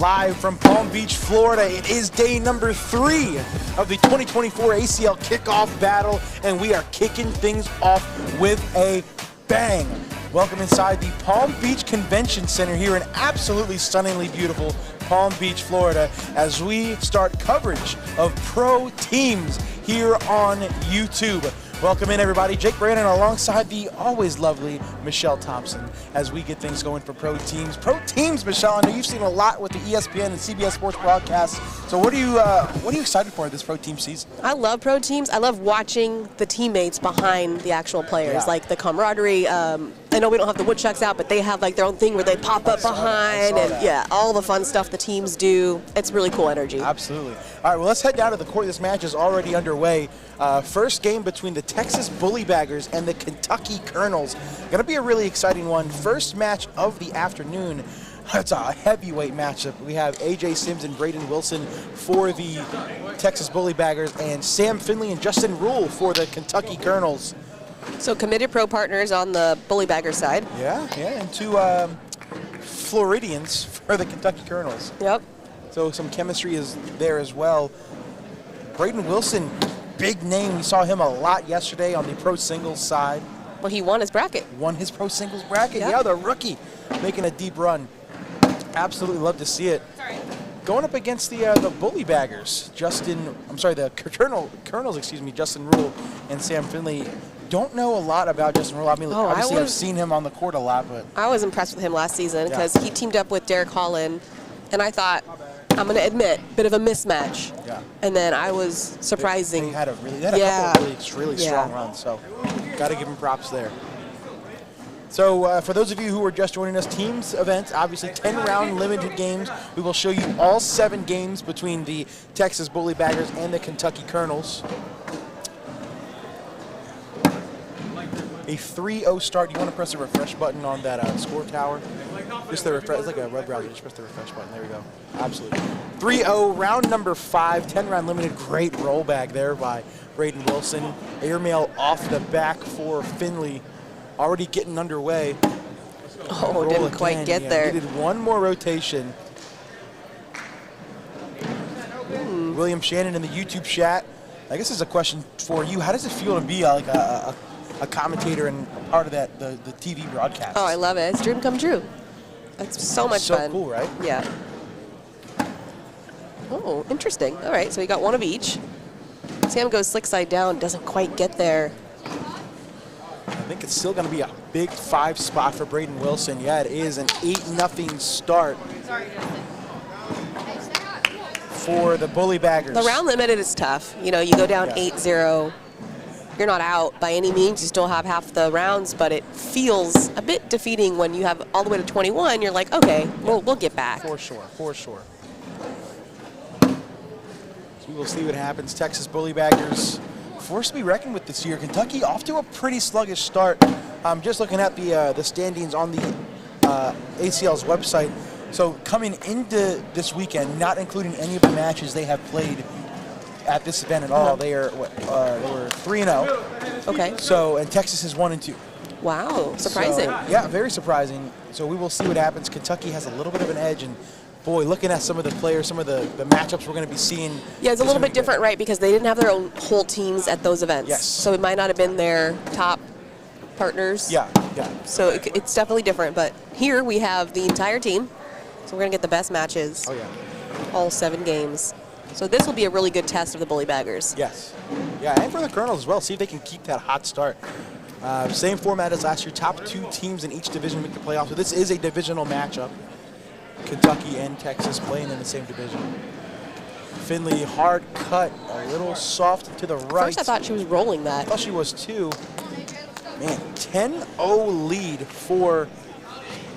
Live from Palm Beach, Florida, it is day number 3 of the 2024 ACL Kickoff Battle, and we are kicking things off with a bang. Welcome inside the Palm Beach Convention Center here in absolutely stunningly beautiful Palm Beach, Florida, as we start coverage of pro teams here on YouTube. Welcome in, everybody. Jake Brandon alongside the always lovely Michelle Thompson as we get things going for pro teams. Pro teams, Michelle, I know you've seen a lot with the ESPN and CBS Sports broadcasts. So what are you excited for this pro team season? I love pro teams. I love watching the teammates behind the actual players, like the camaraderie. I know we don't have the woodchucks out, but they have like their own thing where they pop up behind, and yeah, all the fun stuff the teams do. It's really cool energy. Absolutely. All right, well, let's head down to the court. This match is already underway. First game between the Texas Bullybaggers and the Kentucky Colonels. Going to be a really exciting one. First match of the afternoon. It's a heavyweight matchup. We have A.J. Sims and Braden Wilson for the Texas Bullybaggers, and Sam Finley and Justin Rule for the Kentucky Colonels. So committed pro partners on the Bullybagger side. Yeah, and two Floridians for the Kentucky Colonels. Yep. So some chemistry is there as well. Braden Wilson, big name. We saw him a lot yesterday on the pro singles side. Well, he won his bracket. Won his pro singles bracket. Yep. Yeah, the rookie making a deep run. Absolutely love to see it. Sorry. Going up against the Bullybaggers, the Colonels, excuse me, Justin Rule and Sam Finley. Don't know a lot about Justin Rule. I mean, obviously I've seen him on the court a lot, but I was impressed with him last season because he teamed up with Derek Holland, and I thought, I'm going to admit, bit of a mismatch. Yeah. And then I was surprising. They had a couple of really strong runs, so got to give him props there. So for those of you who are just joining us, teams events, obviously 10-round limited games. We will show you all 7 games between the Texas Bullybaggers and the Kentucky Colonels. A 3-0 start. You want to press the refresh button on that score tower? Just the refresh. It's like a web browser. Just press the refresh button. There we go. Absolutely. 3-0, round number 5, 10-round limited. Great rollback there by Braden Wilson. Airmail off the back for Finley. Already getting underway. Oh, didn't quite get there. Needed one more rotation. William Shannon in the YouTube chat. I guess this is a question for you. How does it feel to be like a commentator and a part of that the TV broadcast? Oh, I love it. It's a dream come true. It's so much fun. So cool, right? Yeah. Oh, interesting. All right, so we got one of each. Sam goes slick side down, doesn't quite get there. I think it's still going to be a big 5 spot for Braden Wilson. Yeah, it is an 8-0 start for the Bullybaggers. The round limited is tough. You know, you go down 8-0. You're not out by any means. You still have half the rounds, but it feels a bit defeating when you have all the way to 21. You're like, okay, we'll get back. For sure. So we will see what happens. Texas Bullybaggers, force to be reckoned with this year. Kentucky off to a pretty sluggish start. I'm just looking at the standings on the ACL's website. So coming into this weekend, not including any of the matches they have played at this event at all, they were 3-0. Okay. So, and Texas is 1-2. Wow, surprising. So, yeah, very surprising. So we will see what happens. Kentucky has a little bit of an edge, and boy, looking at some of the players, some of the matchups we're going to be seeing. Yeah, it's a little bit different, right? Because they didn't have their own whole teams at those events. Yes. So it might not have been their top partners. Yeah. So it's definitely different. But here we have the entire team. So we're going to get the best matches. Oh, yeah. All 7 games. So this will be a really good test of the Bullybaggers. Yes. Yeah, and for the Colonels as well. See if they can keep that hot start. Same format as last year. Top 2 teams in each division make the playoffs. So this is a divisional matchup. Kentucky and Texas playing in the same division. Finley, hard cut, a little soft to the right. First I thought she was rolling that. I thought she was too. Man, 10-0 lead for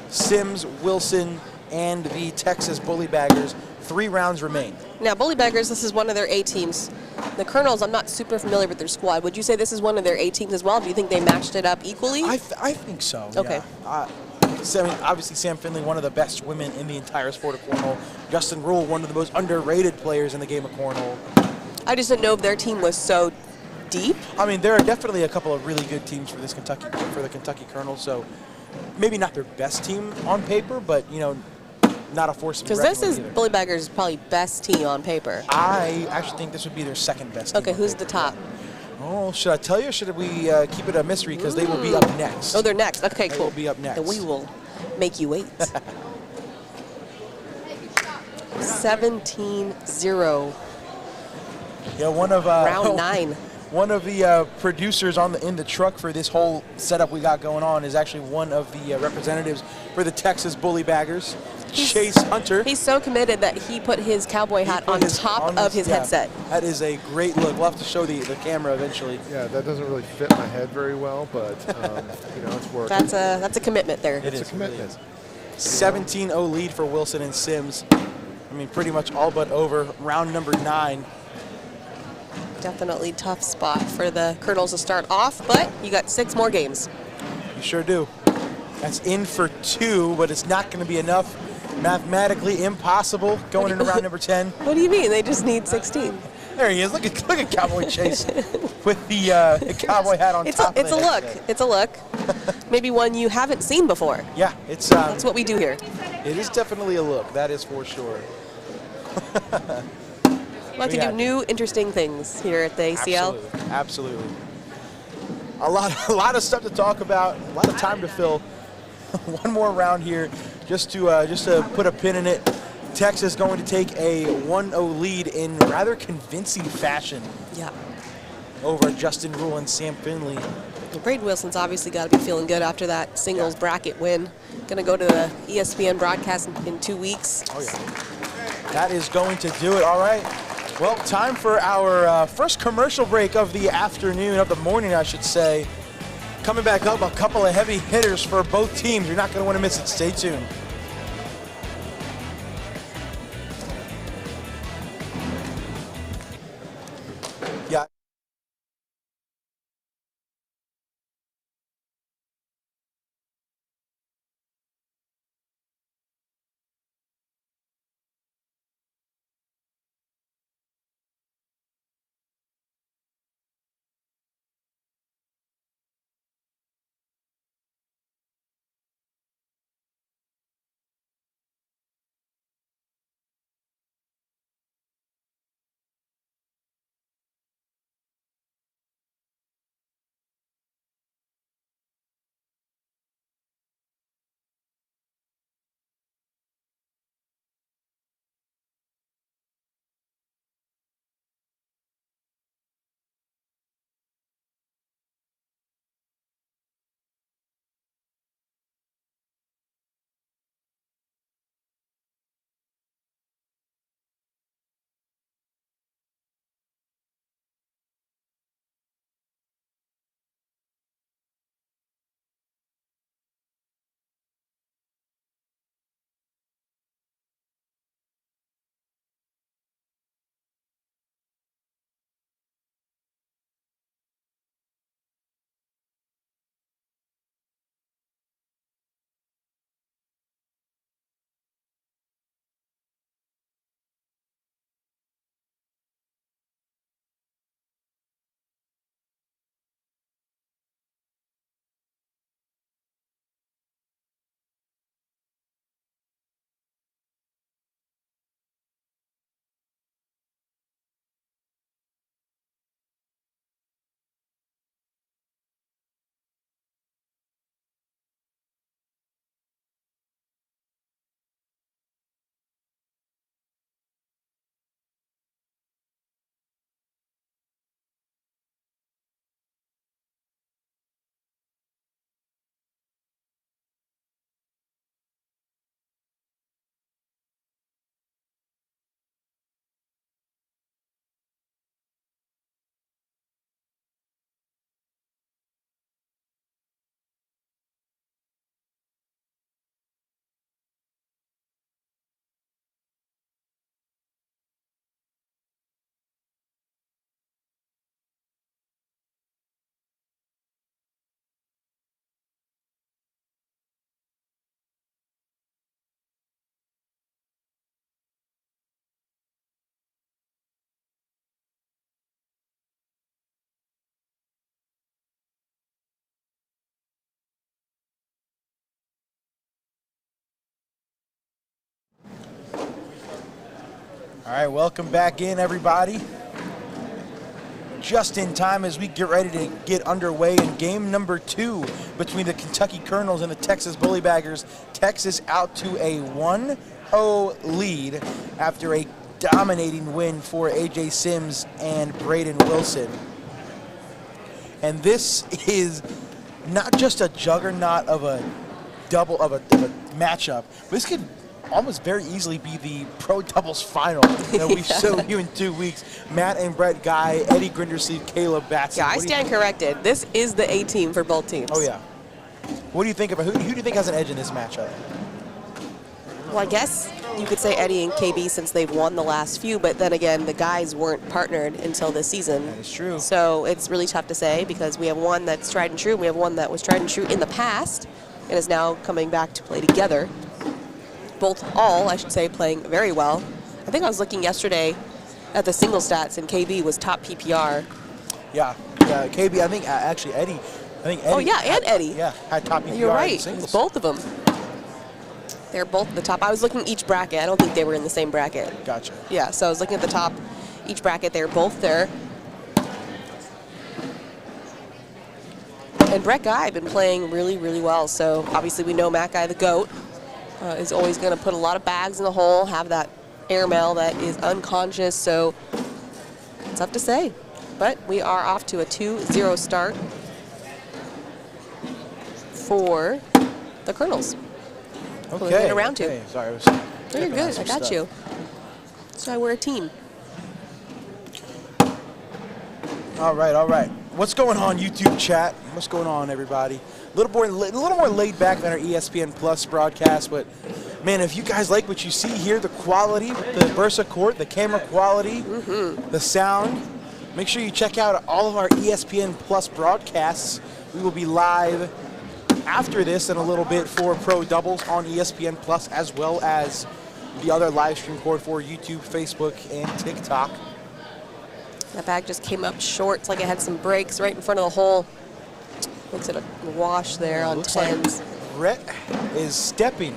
Sims, Wilson, and the Texas Bullybaggers. 3 rounds remain. Now, Bullybaggers, this is one of their A teams. The Colonels, I'm not super familiar with their squad. Would you say this is one of their A teams as well? Do you think they matched it up equally? I think so. Okay. Yeah. Obviously, Sam Finley, one of the best women in the entire sport of cornhole. Justin Rule, one of the most underrated players in the game of cornhole. I just didn't know if their team was so deep. I mean, there are definitely a couple of really good teams for the Kentucky Colonels. So maybe not their best team on paper, but you know, not a force to be Because reckoned this with is either. Bully Baggers' probably best team on paper. I actually think this would be their second best team Okay, on who's paper. the top? Oh, should I tell you or should we keep it a mystery because they will be up next? Oh, they're next. Okay, They cool. will be up next. Then we will make you wait. 17-0. Yeah, one of Round 9. One of the producers in the truck for this whole setup we got going on is actually one of the representatives for the Texas Bully Baggers, Chase Hunter. He's so committed that he put his cowboy hat on top of his headset. That is a great look. We'll have to show the camera eventually. Yeah, that doesn't really fit my head very well, but you know, it's working. That's a commitment there. It is a commitment. 17-0 lead for Wilson and Sims. I mean, pretty much all but over. Round number 9. Definitely tough spot for the Colonels to start off, but you got 6 more games. You sure do. That's in for 2, but it's not going to be enough. Mathematically impossible going into round number 10. What do you mean? They just need 16. There he is. Look at Cowboy Chase with the cowboy hat on top. It's a look. It's a look. Maybe one you haven't seen before. Yeah, it's. That's what we do here. It is definitely a look. That is for sure. We like to do new, interesting things here at the ACL. Absolutely. A lot of stuff to talk about. A lot of time to fill. One more round here, just to put a pin in it. Texas going to take a 1-0 lead in rather convincing fashion. Yeah. Over Justin Rule and Sam Finley. Well, Braden Wilson's obviously got to be feeling good after that singles bracket win. Going to go to the ESPN broadcast in 2 weeks. Oh yeah. That is going to do it. All right. Well, time for our first commercial break of the afternoon, of the morning, I should say. Coming back up, a couple of heavy hitters for both teams. You're not going to want to miss it. Stay tuned. Yeah. right, welcome back in, everybody. Just in time as we get ready to get underway in game number 2 between the Kentucky Colonels and the Texas Bullybaggers. Texas out to a 1-0 lead after a dominating win for A.J. Sims and Braden Wilson. And this is not just a juggernaut of a matchup. This could almost very easily be the pro doubles final that we showed you in 2 weeks. Matt and Brett Guy, Eddie Grindersleeve, Caleb Batson. Yeah, I stand corrected. This is the A team for both teams. Oh yeah. What do you think about who do you think has an edge in this matchup? Well, I guess you could say Eddie and KB since they've won the last few, but then again, the guys weren't partnered until this season. That is true. So it's really tough to say because we have one that's tried and true, and we have one that was tried and true in the past and is now coming back to play together. I should say, playing very well. I think I was looking yesterday at the single stats, and KB was top PPR. Yeah, KB, I think actually Eddie. Oh yeah, and Eddie. Yeah, had top PPR. You're right. In singles. It's both of them. They're both at the top. I was looking each bracket. I don't think they were in the same bracket. Gotcha. Yeah, so I was looking at the top, each bracket. They're both there. And Brett Guy been playing really, really well. So obviously we know Matt Guy, the GOAT, is always going to put a lot of bags in the hole, have that airmail that is unconscious. So it's tough to say. But we are off to a 2-0 start for the Colonels. Okay. Round 2. Okay. Sorry, You're good. I got you. So we're a team. All right. What's going on, YouTube chat? What's going on, everybody? A little more laid back than our ESPN Plus broadcast, but man, if you guys like what you see here, the quality, the Versa Court, the camera quality, the sound, make sure you check out all of our ESPN Plus broadcasts. We will be live after this in a little bit for Pro Doubles on ESPN Plus, as well as the other live stream court for YouTube, Facebook, and TikTok. That bag just came up short. It's like it had some breaks right in front of the hole. Looks at a wash there on 10s. Like Brett is stepping.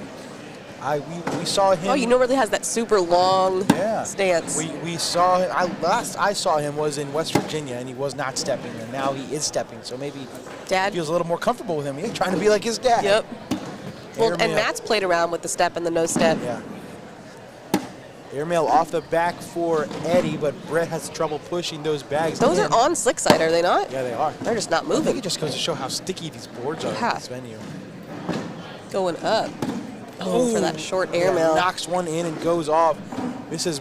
We saw him. Oh, you know, really has that super long stance. We saw him. Last I saw him was in West Virginia, and he was not stepping, and now he is stepping. So maybe Dad feels a little more comfortable with him. He's trying to be like his dad. Yep. Well, and Matt's played around with the step and the no step. Yeah. Airmail off the back for Eddie, but Brett has trouble pushing those bags. Those are on slick side, are they not? Yeah, they are. They're just not I think moving. it just goes to show how sticky these boards are in this venue. Going up. Oh, for that short airmail. Knocks one in and goes off. This is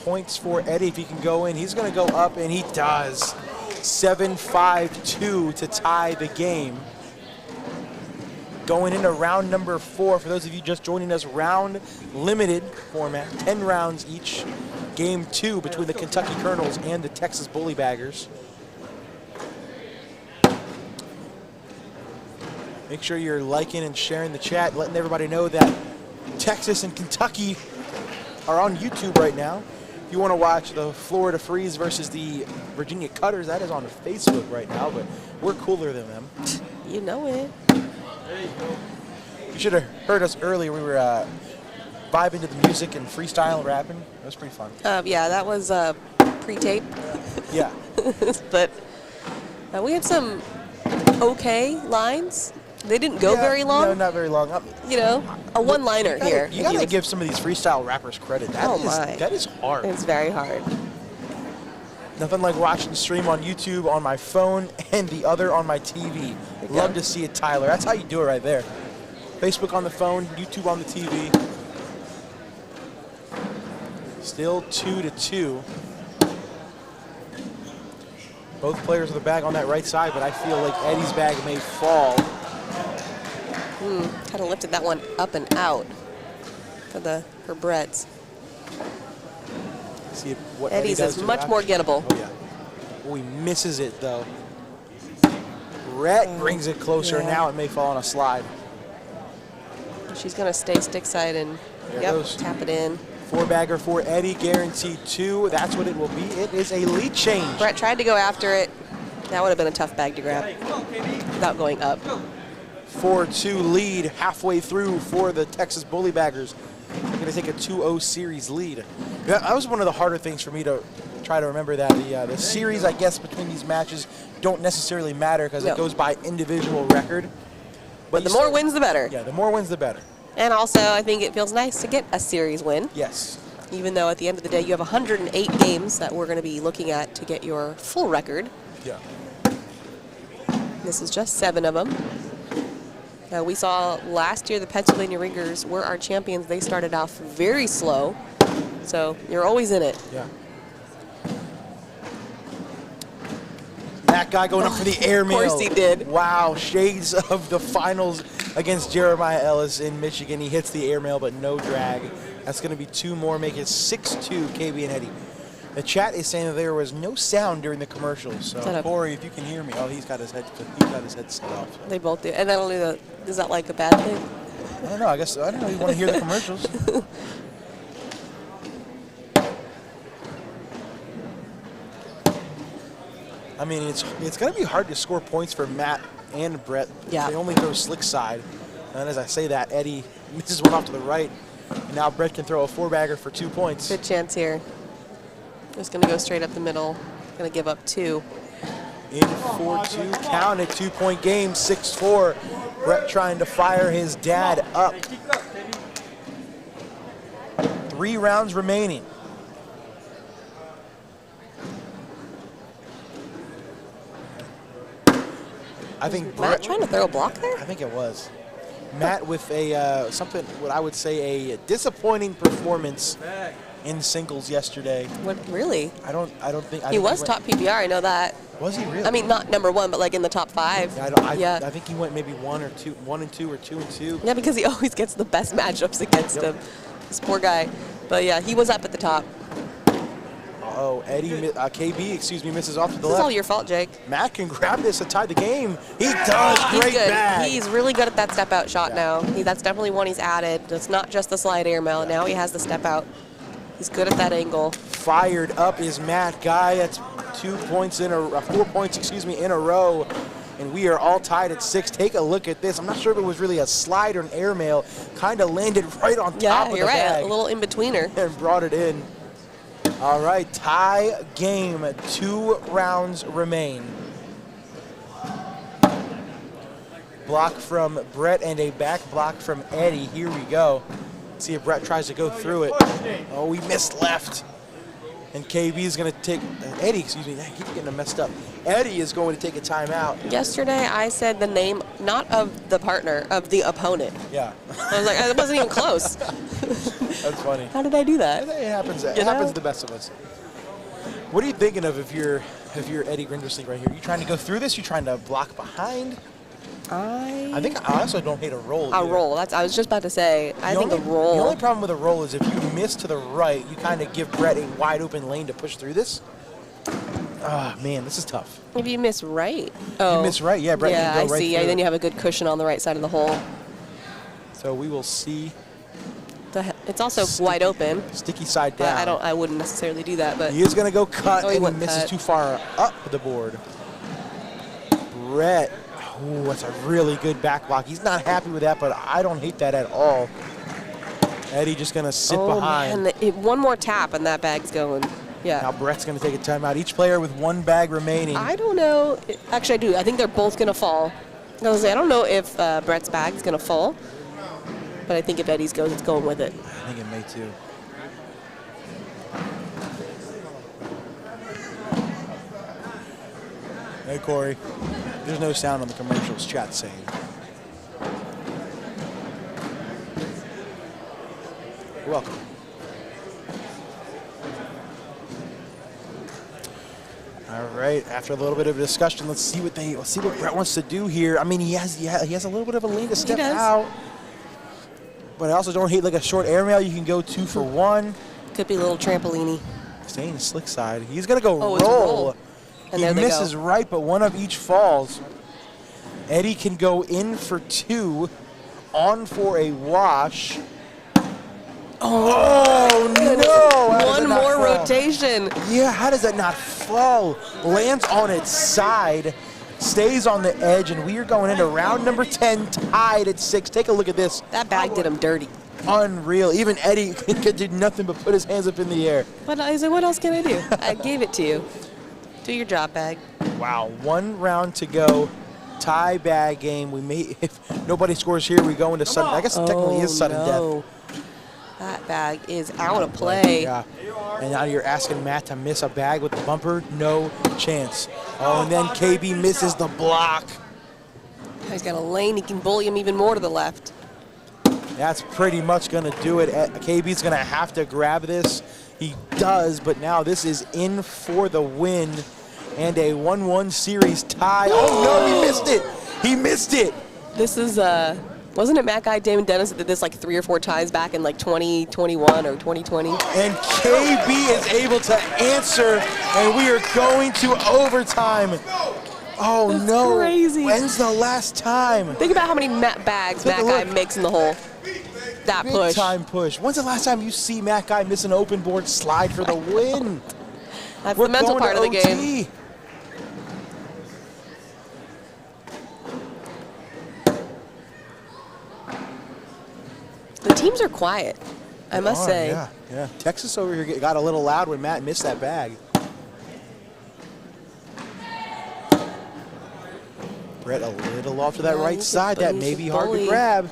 points for Eddie if he can go in. He's going to go up, and he does. 7-5-2 to tie the game. Going into round number 4, for those of you just joining us, round limited format, 10 rounds each. Game 2 between the Kentucky Colonels and the Texas Bullybaggers. Make sure you're liking and sharing the chat, letting everybody know that Texas and Kentucky are on YouTube right now. If you want to watch the Florida Freeze versus the Virginia Cutters, that is on Facebook right now, but we're cooler than them. You know it. You should have heard us earlier. We were vibing to the music and freestyle rapping. It was pretty fun. Yeah, that was pre-tape. Yeah. But we had some okay lines. They didn't go very long. No, not very long. You know, a one-liner here. You gotta give some of these freestyle rappers credit. That is hard. It's very hard. Nothing like watching the stream on YouTube on my phone and the other on my TV. Love to see it, Tyler. That's how you do it right there. Facebook on the phone, YouTube on the TV. Still 2-2. Both players with the bag on that right side, but I feel like Eddie's bag may fall. Kind of lifted that one up and out for Brett's. See what Eddie's Eddie does is much more gettable. Oh, yeah. Oh, he misses it, though. Brett brings it closer. Yeah. Now it may fall on a slide. She's going to stay stick side and tap it in. 4-bagger for Eddie, guaranteed 2. That's what it will be. It is a lead change. Brett tried to go after it. That would have been a tough bag to grab without going up. 4-2 lead halfway through for the Texas Bullybaggers. going to take a 2-0 series lead. That was one of the harder things for me to try to remember, that the series, I guess, between these matches don't necessarily matter because it goes by individual record. But the more wins, the better. Yeah, the more wins, the better. And also, I think it feels nice to get a series win. Yes. Even though at the end of the day, you have 108 games that we're going to be looking at to get your full record. Yeah. This is just 7 of them. Now, we saw last year the Pennsylvania Ringers were our champions. They started off very slow, so you're always in it. Yeah. That guy going up for the airmail. Of course he did. Wow, shades of the finals against Jeremiah Ellis in Michigan. He hits the airmail, but no drag. That's going to be 2 more, make it 6-2, KB and Eddie. The chat is saying that there was no sound during the commercials. So Corey, if you can hear me, he's got his headset off. They both do. And not only that, is that like a bad thing? I don't know. I guess I don't know. You want to hear the commercials? I mean, it's going to be hard to score points for Matt and Brett. Yeah. They only throw slick side. And as I say that, Eddie misses one off to the right. And now Brett can throw a 4-bagger for 2 points. Good chance here. Just going to go straight up the middle. Going to give up 2. In 4-2, count it, 2-point game, 6-4. Brett trying to fire his dad up. 3 rounds remaining. I think Matt trying to throw a block there? I think it was. Matt with a what I would say a disappointing performance in singles yesterday. What, really? I don't think He was top PPR, I know that. Was he really? I mean, not number 1, but like in the top 5. Yeah, I think he went maybe 1 and 2 or 2 and 2. Yeah, because he always gets the best matchups against him. This poor guy. But yeah, he was up at the top. Oh, KB, misses off to the left. This is all your fault, Jake. Matt can grab this and tie the game. He does. Great bag. He's really good at that step out shot now. That's definitely one he's added. It's not just the slide airmail. Now he has the step out. He's good at that angle. Fired up is Matt Guy. That's 4 points in a row. And we are all tied at 6. Take a look at this. I'm not sure if it was really a slide or an airmail. Kind of landed right on top of the bag. Yeah, you're right. A little in-betweener. And brought it in. All right, tie game. 2 rounds remain. Block from Brett and a back block from Eddie. Here we go. See if Brett tries to go through it. Oh, we missed left. And KB is going to take, Eddie, excuse me, I keep getting them messed up. Eddie is going to take a timeout. Yesterday, I said the name, not of the partner, of the opponent. Yeah. I was like, it wasn't even close. That's funny. How did I do that? It happens. It happens to the best of us. What are you thinking of if you're Eddie Grindersleek right here? Are you trying to go through this? You trying to block behind? I think I also don't hate a roll. A roll. I was just about to say. I think a roll. The only problem with a roll is if you miss to the right, you kind of give Brett a wide open lane to push through this. Ah, man, this is tough. If you miss right. Oh. You miss right, yeah. Brett can go right see. through. Then you have a good cushion on the right side of the hole. So we will see. It's also wide open. Sticky side down. I wouldn't necessarily do that, but he is going to go cut he and misses too far up the board. Brett. Ooh, that's a really good back block. He's not happy with that, but I don't hate that at all. Eddie just going to sit behind. Man, one more tap and that bag's going. Yeah. Now Brett's going to take a timeout. Each player with 1 bag remaining. I don't know. Actually, I do. I think they're both going to fall. I don't know if Brett's bag is going to fall, but I think if Eddie's goes, it's going with it. I think it may too. Hey, Corey. There's no sound on the commercials, chat saying. You're welcome. All right, after a little bit of discussion, let's see what Brett wants to do here. I mean, he has a little bit of a lane to step out. But I also don't hate like a short airmail. You can go 2 for 1. Could be a little trampolini. Staying slick side. He's going to go roll. It's a roll. And he misses right, but 1 of each falls. Eddie can go in for 2, on for a wash. Oh no! One more rotation. Yeah, how does that not fall? Lands on its side, stays on the edge, and we are going into round number 10, tied at 6. Take a look at this. That bag did him dirty. Unreal. Even Eddie did nothing but put his hands up in the air. But I said, what else can I do? I gave it to you. Do your job, bag. Wow, 1 round to go. Tie bag game. If nobody scores here, we go into sudden. I guess it technically is sudden death. That bag is out of play. Yeah. And now you're asking Matt to miss a bag with the bumper? No chance. Oh, and then KB misses the block. He's got a lane. He can bully him even more to the left. That's pretty much going to do it. KB's going to have to grab this. He does, but now this is in for the win and a 1-1 series tie. Oh, no, he missed it. He missed it. This is, wasn't it Matt Guy, Damon Dennis that did this like 3 or 4 times back in like 2021 or 2020? And KB is able to answer, and we are going to overtime. Oh, That's no. crazy. When's the last time? Think about how many bags Matt Guy makes in the hole. That Big push. time push. When's the last time you see Matt Guy miss an open board slide for the win? That's the mental part of the game. The teams are quiet, I must say. Yeah. Texas over here got a little loud when Matt missed that bag. Brett a little off to that right side. That may be hard to grab.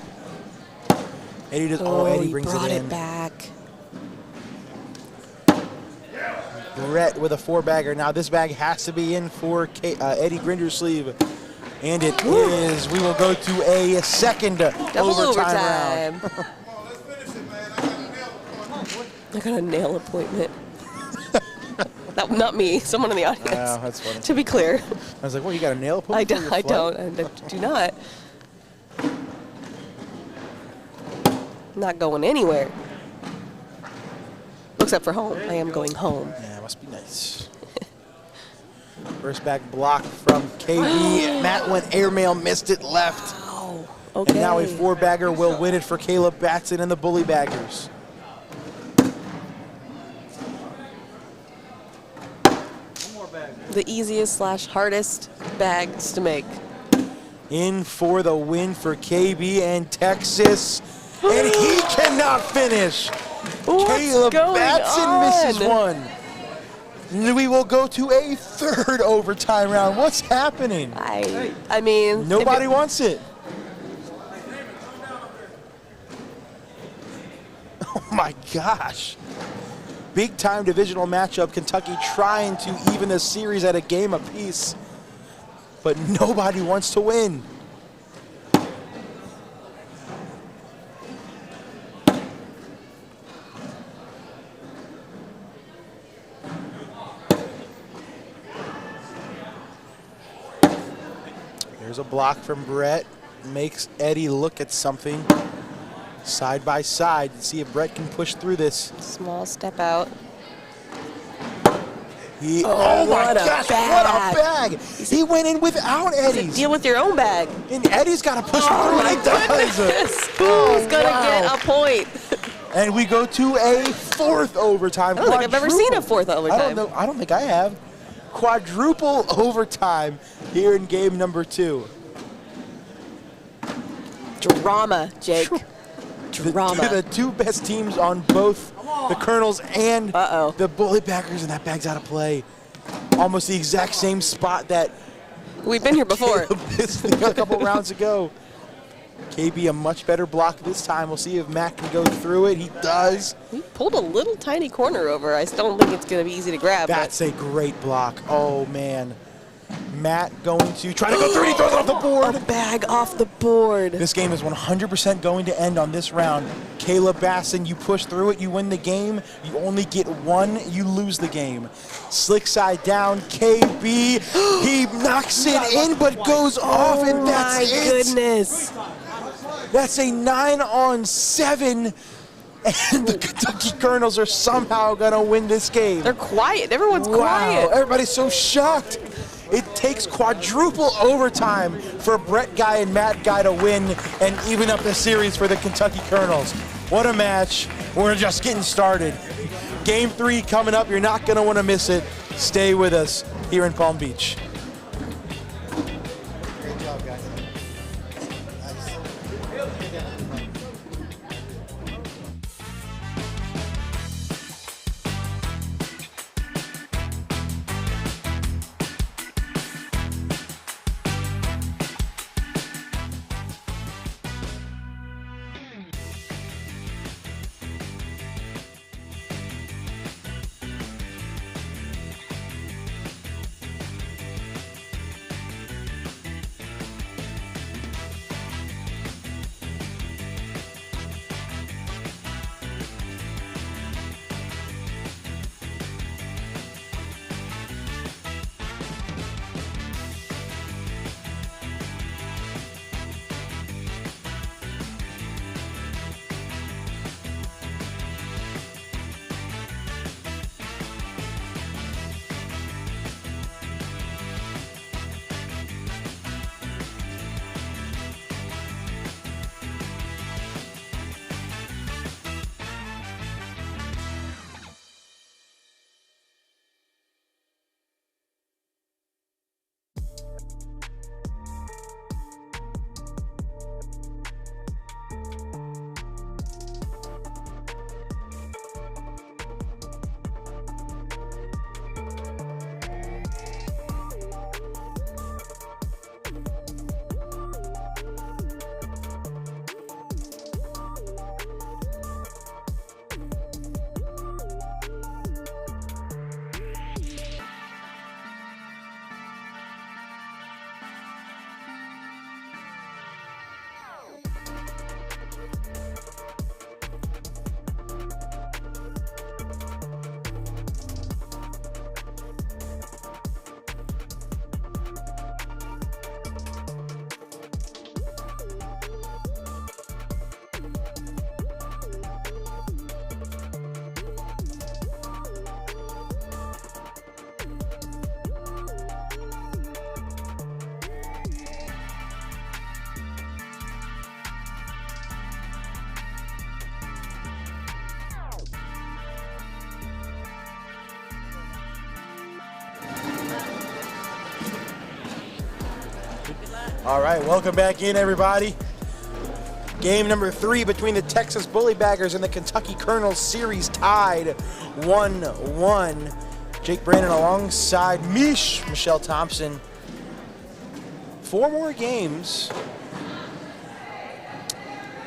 Eddie does. Oh, Eddie brings brought it in. it back. Brett with a 4-bagger. Now this bag has to be in for Eddie Grindersleeve. And it is. We will go to a second overtime round. I got a nail appointment. Not me, someone in the audience. Oh, that's funny. To be clear. I was like, well, you got a nail appointment? I don't. I do not. I'm not going anywhere. Except for home. I am going home. Yeah, it must be nice. First back block from KB. Matt went airmail, missed it left. Oh, okay. And now a 4-bagger will win it for Caleb Batson and the Bully Baggers. The easiest / hardest bags to make. In for the win for KB and Texas. And he cannot finish. Caleb Batson misses one. We will go to a 3rd overtime round. What's happening? I mean, nobody wants it. Oh my gosh. Big time divisional matchup. Kentucky trying to even the series at a game apiece. But nobody wants to win. There's a block from Brett. Makes Eddie look at something. Side by side to see if Brett can push through this. Small step out. Oh my gosh, what a bag! He went in without Eddie's. Deal with your own bag. And Eddie's got to push through, and he does. Who's going to get a point? And we go to a 4th overtime. I don't think I've ever seen a 4th overtime. I don't think I have. Quadruple overtime here in game number 2. Drama, Jake. Drama. The 2 best teams on both the Colonels and the Bully Baggers, and that bag's out of play. Almost the exact same spot that we've been here before. Missed a couple rounds ago. KB a much better block this time. We'll see if Matt can go through it. He does. He pulled a little tiny corner over. I still don't think it's going to be easy to grab. That's a great block. Oh, man. Matt going to try to go through. He throws it off the board. A bag off the board. This game is 100% going to end on this round. Caleb Basson, you push through it, you win the game. You only get 1, you lose the game. Slick side down, KB. He knocks it in, but goes off, and that's it. My goodness. That's a 9-on-7. And the Kentucky Colonels are somehow going to win this game. They're quiet. Everyone's quiet. Everybody's so shocked. It takes quadruple overtime for Brett Guy and Matt Guy to win and even up the series for the Kentucky Colonels. What a match. We're just getting started. Game 3 coming up. You're not going to want to miss it. Stay with us here in Palm Beach. Great job, guys. Nice. All right, welcome back in, everybody. Game number 3 between the Texas Bullybaggers and the Kentucky Colonels, series tied 1-1. Jake Brandon alongside Michelle Thompson. 4 more games.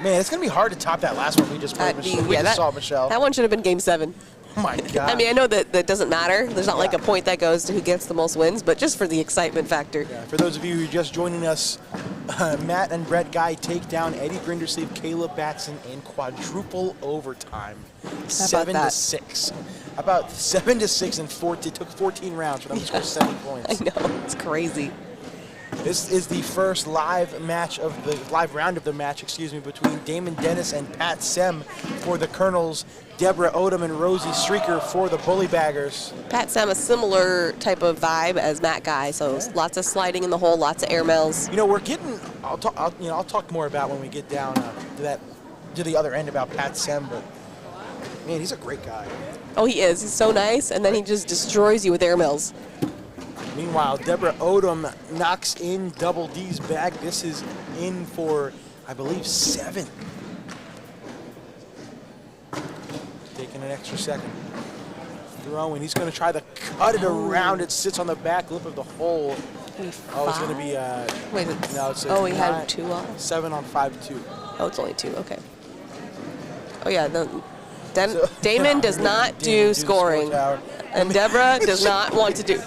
Man, it's going to be hard to top that last one we just played. We just saw Michelle. That one should have been game 7. Oh my God. I mean, I know that doesn't matter. There's not like a point that goes to who gets the most wins, but just for the excitement factor. Yeah, for those of you who are just joining us, Matt and Brett Guy take down Eddie Grindersleeve, Caleb Batson in quadruple overtime. 7-6. About 7-6 and 14. It took 14 rounds for them to score 7 points. I know, it's crazy. This is the first live round of the match, between Damon Dennis and Pat Sem for the Colonels, Deborah Odom and Rosie Streaker for the Bullybaggers. Pat Sem, a similar type of vibe as Matt Guy, so lots of sliding in the hole, lots of air mails. You know, we're getting. I'll talk more about when we get down to the other end about Pat Sem, but man, he's a great guy. Oh, he is. He's so nice, and then he just destroys you with air mails. Meanwhile, Deborah Odom knocks in Double D's bag. This is in for, I believe, 7. Taking an extra second. Throwing. He's going to try to cut it around. It sits on the back lip of the hole. Oh, it's going to be. Wait, no, it's he had 2 off? 7 on 5-2. Oh, it's only 2. Okay. Oh, yeah. Damon does not do scoring. And Deborah does not want to do.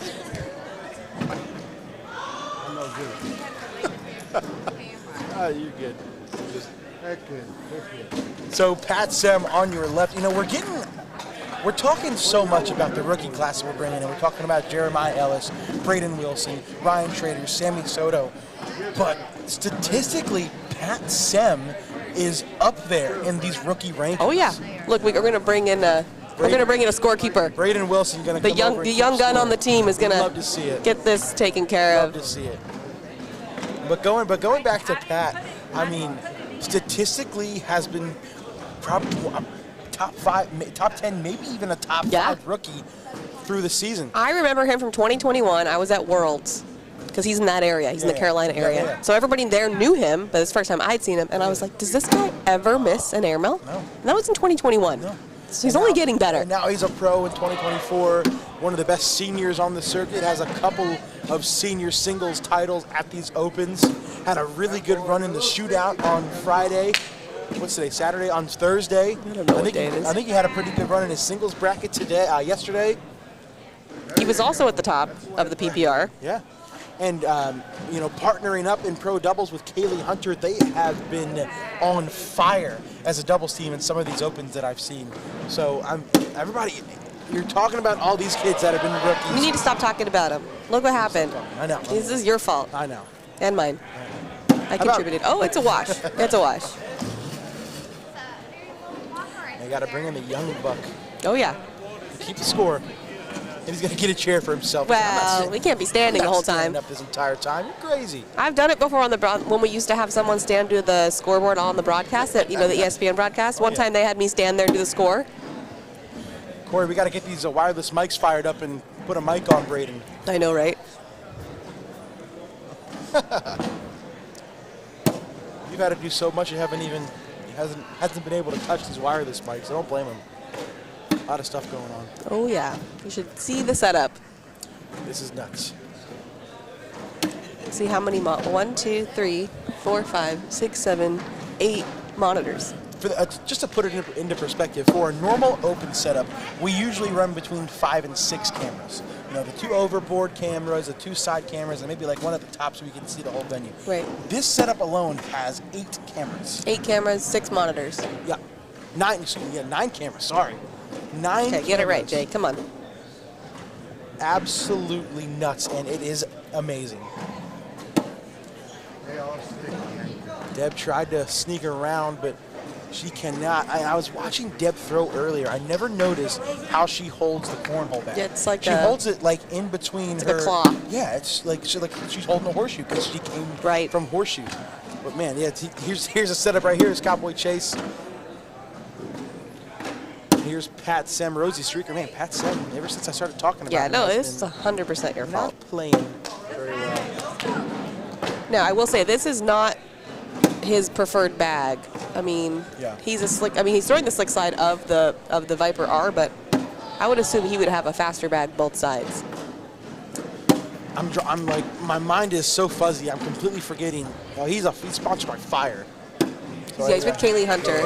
You're good. So Pat Sem on your left. You know, we're talking so much about the rookie class that we're bringing in. We're talking about Jeremiah Ellis, Braden Wilson, Ryan Trader, Sammy Soto. But statistically, Pat Sem is up there in these rookie rankings. Oh yeah. Look, we're going to bring in a scorekeeper. Braden Wilson going to the young gun on the team is going to get this taken care of. Love to see it. But going back to Pat, I mean, statistically has been probably top 10, maybe even a top 5 rookie through the season. I remember him from 2021. I was at Worlds because he's in that area. He's in the Carolina area. Yeah. So everybody there knew him, but it's the first time I'd seen him, and I was like, does this guy ever miss an air mail? No. And that was in 2021. No. So he's only getting better. And now he's a pro in 2024, one of the best seniors on the circuit, has a couple of senior singles titles at these Opens, had a really good run in the shootout on Friday. What's today, Saturday? On Thursday. I don't know what day it is. I think he had a pretty good run in his singles bracket yesterday. He was also at the top of the PPR. Yeah. And, partnering up in pro doubles with Kaylee Hunter, they have been on fire as a doubles team in some of these Opens that I've seen. So everybody, you're talking about all these kids that have been rookies. You need to stop talking about them. Look what happened. I know. This is your fault. I know. And mine. I contributed. Oh, it's a wash. It's a wash. They got to bring in the young buck. Oh, yeah. Keep the score. And he's going to get a chair for himself. Well, we can't be standing the whole time. Up this entire time. You're crazy. I've done it before when we used to have someone stand to the scoreboard on the broadcast, the ESPN broadcast. One time they had me stand there and do the score. Corey, we got to get these wireless mics fired up and put a mic on Braden. I know, right? You've had to do so much you hasn't been able to touch these wireless mics. So don't blame him. A lot of stuff going on. Oh yeah, you should see the setup. This is nuts. See how many 1, 2, 3, 4, 5, 6, 7, 8 monitors. Just to put it into perspective, for a normal Open setup, we usually run between 5 and 6 cameras. You know, the 2 overboard cameras, the 2 side cameras, and maybe like one at the top so we can see the whole venue. Right. This setup alone has 8 cameras. 8 cameras, 6 monitors. Yeah. 9 cameras, sorry. 9 Okay, get it right, Jay. Come on. Absolutely nuts, and it is amazing. Deb tried to sneak around, but she cannot. I was watching Deb throw earlier. I never noticed how she holds the cornhole back. Yeah, it's like she holds it like in between it's her. Like a claw. Yeah, it's like she's holding a horseshoe because she came from horseshoes. But man, yeah, here's a setup right here. It's Cowboy Chase. Here's Pat Sem, Rosie Streaker. Man, Pat Sem, ever since I started talking about him. Yeah, no, it's 100% your fault. Not playing very well. Now, I will say this is not his preferred bag. I mean, he's a slick. I mean, he's throwing the slick side of the Viper R, but I would assume he would have a faster bag both sides. I'm like, my mind is so fuzzy. I'm completely forgetting. Well, he's sponsored by Fire. So yeah, he's with Kaylee Hunter.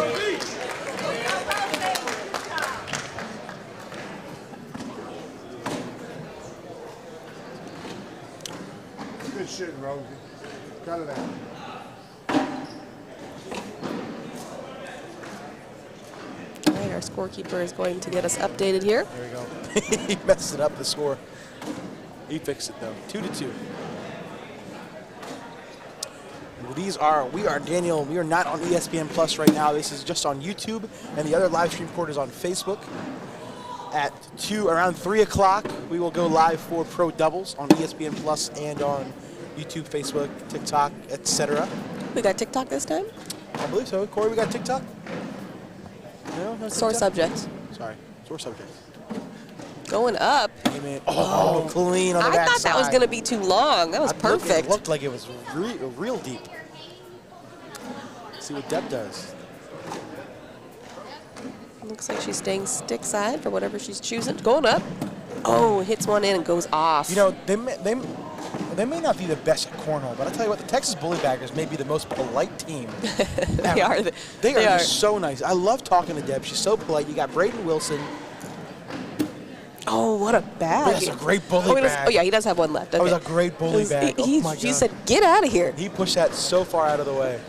Good shit, Rosie. Cut it out. All right, our scorekeeper is going to get us updated here. There we go. He messed it up, the score. He fixed it, though. 2-2. Well, we are Daniel. We are not on ESPN Plus right now. This is just on YouTube, and the other live stream court is on Facebook. At around 3 o'clock, we will go live for Pro Doubles on ESPN Plus and on YouTube, Facebook, TikTok, etc. We got TikTok this time? I believe so. Corey, we got TikTok? No Sore subject. Sorry, sore subject. Going up. Oh, clean on the I backside. thought that was going to be too long. That was perfect. It looked like it was real deep. Let's see what Deb does. Looks like she's staying stick side for whatever she's choosing. Going up. Oh, hits one in and goes off. You know, they may not be the best at cornhole, but I'll tell you what, the Texas Bully Baggers may be the most polite team. They are. They are just so nice. I love talking to Deb. She's so polite. You got Braden Wilson. Oh, what a bag. That's a great bully bag. Oh, yeah, he does have one left. Okay. That was a great bully bag. Oh, my God. She said, get out of here. He pushed that so far out of the way.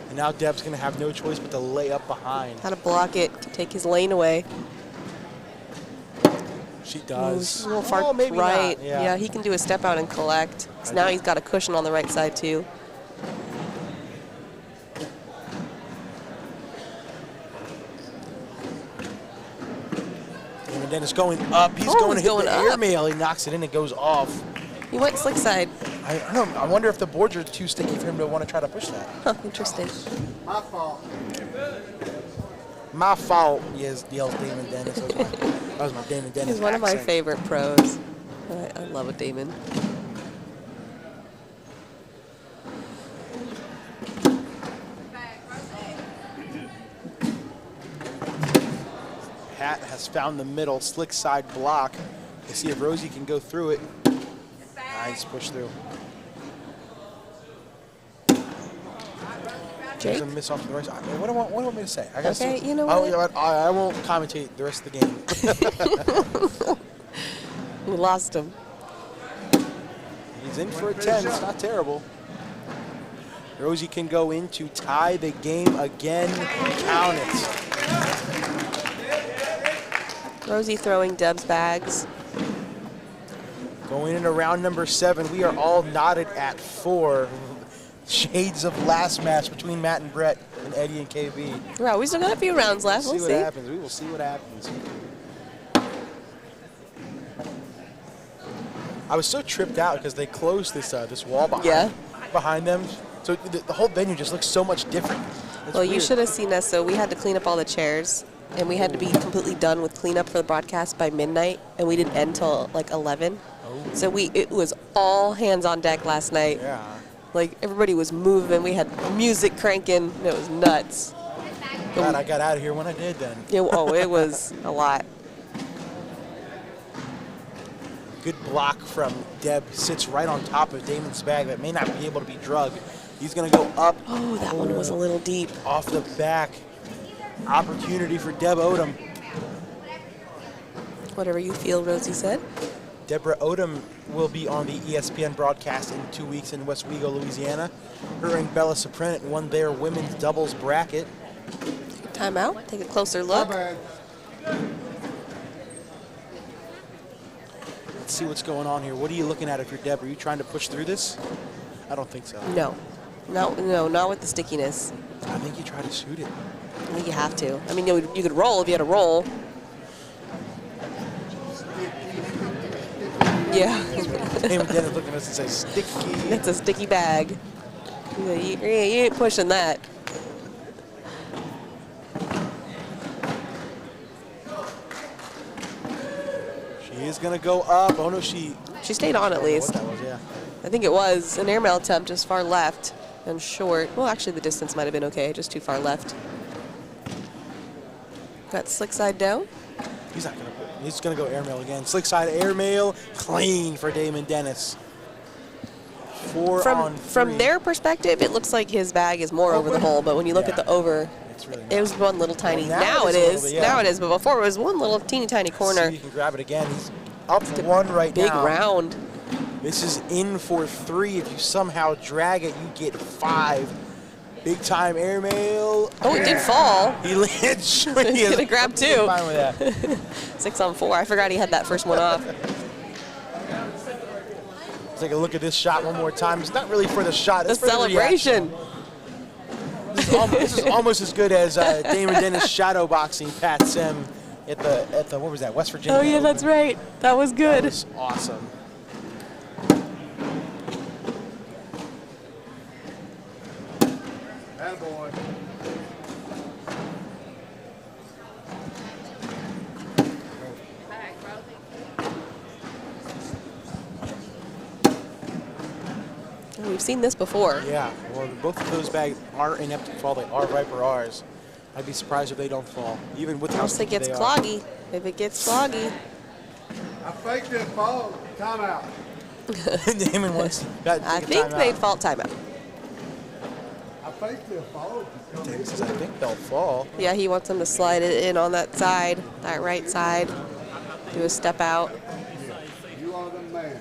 And now Deb's going to have no choice but to lay up behind. How to block it, to take his lane away. She does. Ooh, a little far maybe right. not. Yeah, he can do a step out and collect. So now he's got a cushion on the right side, too. And then it's going up. He's going to hit the airmail. He knocks it in. It goes off. He went slick side. I don't know. I wonder if the boards are too sticky for him to want to try to push that. Huh, interesting. My fault. My fault, yells Damon Dennis. That was my Damon Dennis He's one of my accent. favorite pros. I love a Damon. Pat has found the middle slick side block. Let's see if Rosie can go through it. Nice push through. There's a miss off to the right side. What do I want me to say? I gotta Okay, you know what? I won't commentate the rest of the game. We lost him. He's in for a 10. It's not terrible. Rosie can go in to tie the game again. Count it. Rosie throwing Deb's bags. Going into round number 7, we are all knotted at 4. Shades of last match between Matt and Brett and Eddie and KB. Right, we still got a few rounds left. We'll see what happens. We will see what happens. I was so tripped out because they closed this wall behind them. So the whole venue just looks so much different. Well, you should have seen us. So we had to clean up all the chairs, and we had to be completely done with cleanup for the broadcast by midnight, and we didn't end till like 11. Oh. So it was all hands on deck last night. Yeah. Like everybody was moving. We had music cranking. It was nuts. God, I got out of here when I did then. It was a lot. Good block from Deb. Sits right on top of Damon's bag that may not be able to be drugged. He's going to go up. Oh, that one was a little deep. Off the back. Opportunity for Deb Odom. Whatever you feel, Rosie said. Deborah Odom will be on the ESPN broadcast in 2 weeks in Westwego, Louisiana. Her and Bella Soprent won their women's doubles bracket. Timeout. Take a closer look. Let's see what's going on here. What are you looking at if you're Deb? Are you trying to push through this? I don't think so. No, not with the stickiness. I think you try to shoot it. I think you have to. I mean, you could roll if you had a roll. Yeah. Damon Dennis looking at us and say, sticky. It's a sticky bag. You ain't pushing that. She is going to go up. Oh, no, she She stayed on at least. What that was, yeah. I think it was an airmail attempt just far left and short. Well, actually, the distance might have been okay, just too far left. Got slick side down. He's not gonna. He's gonna go airmail again. Slick side airmail, clean for Damon Dennis. 4 on 3. From their perspective, it looks like his bag is more over the hole, but when you look at the over, really it was one little tiny. Well, now it is. Bit, yeah. Now it is, but before it was one little teeny tiny corner. See, you can grab it again. He's up 1 right Big now. round. This is in for 3. If you somehow drag it, you get 5. Big time airmail. Oh, it did fall. He lands. He He's gonna grab 2. Fine with that. 6 on 4. I forgot he had that first one off. Let's take a look at this shot one more time. It's not really for the shot. The It's for the celebration. reaction. This is almost as good as Damon Dennis shadow boxing Pat Sim at the what was that, West Virginia? Oh yeah, Open. that's right. That was good. That was awesome. Attaboy. We've seen this before. Yeah, well, both of those bags are inept to fall. They are Viper R's. I'd be surprised if they don't fall, even with how Unless it sticky gets they are. cloggy. If it gets cloggy. I faked it, fall. Timeout. Damon wants to I think they fall timeout. I faked it, fall. Damon says, I think they'll fall. Yeah, he wants them to slide it in on that side, that right side. Do a step out. You are the man.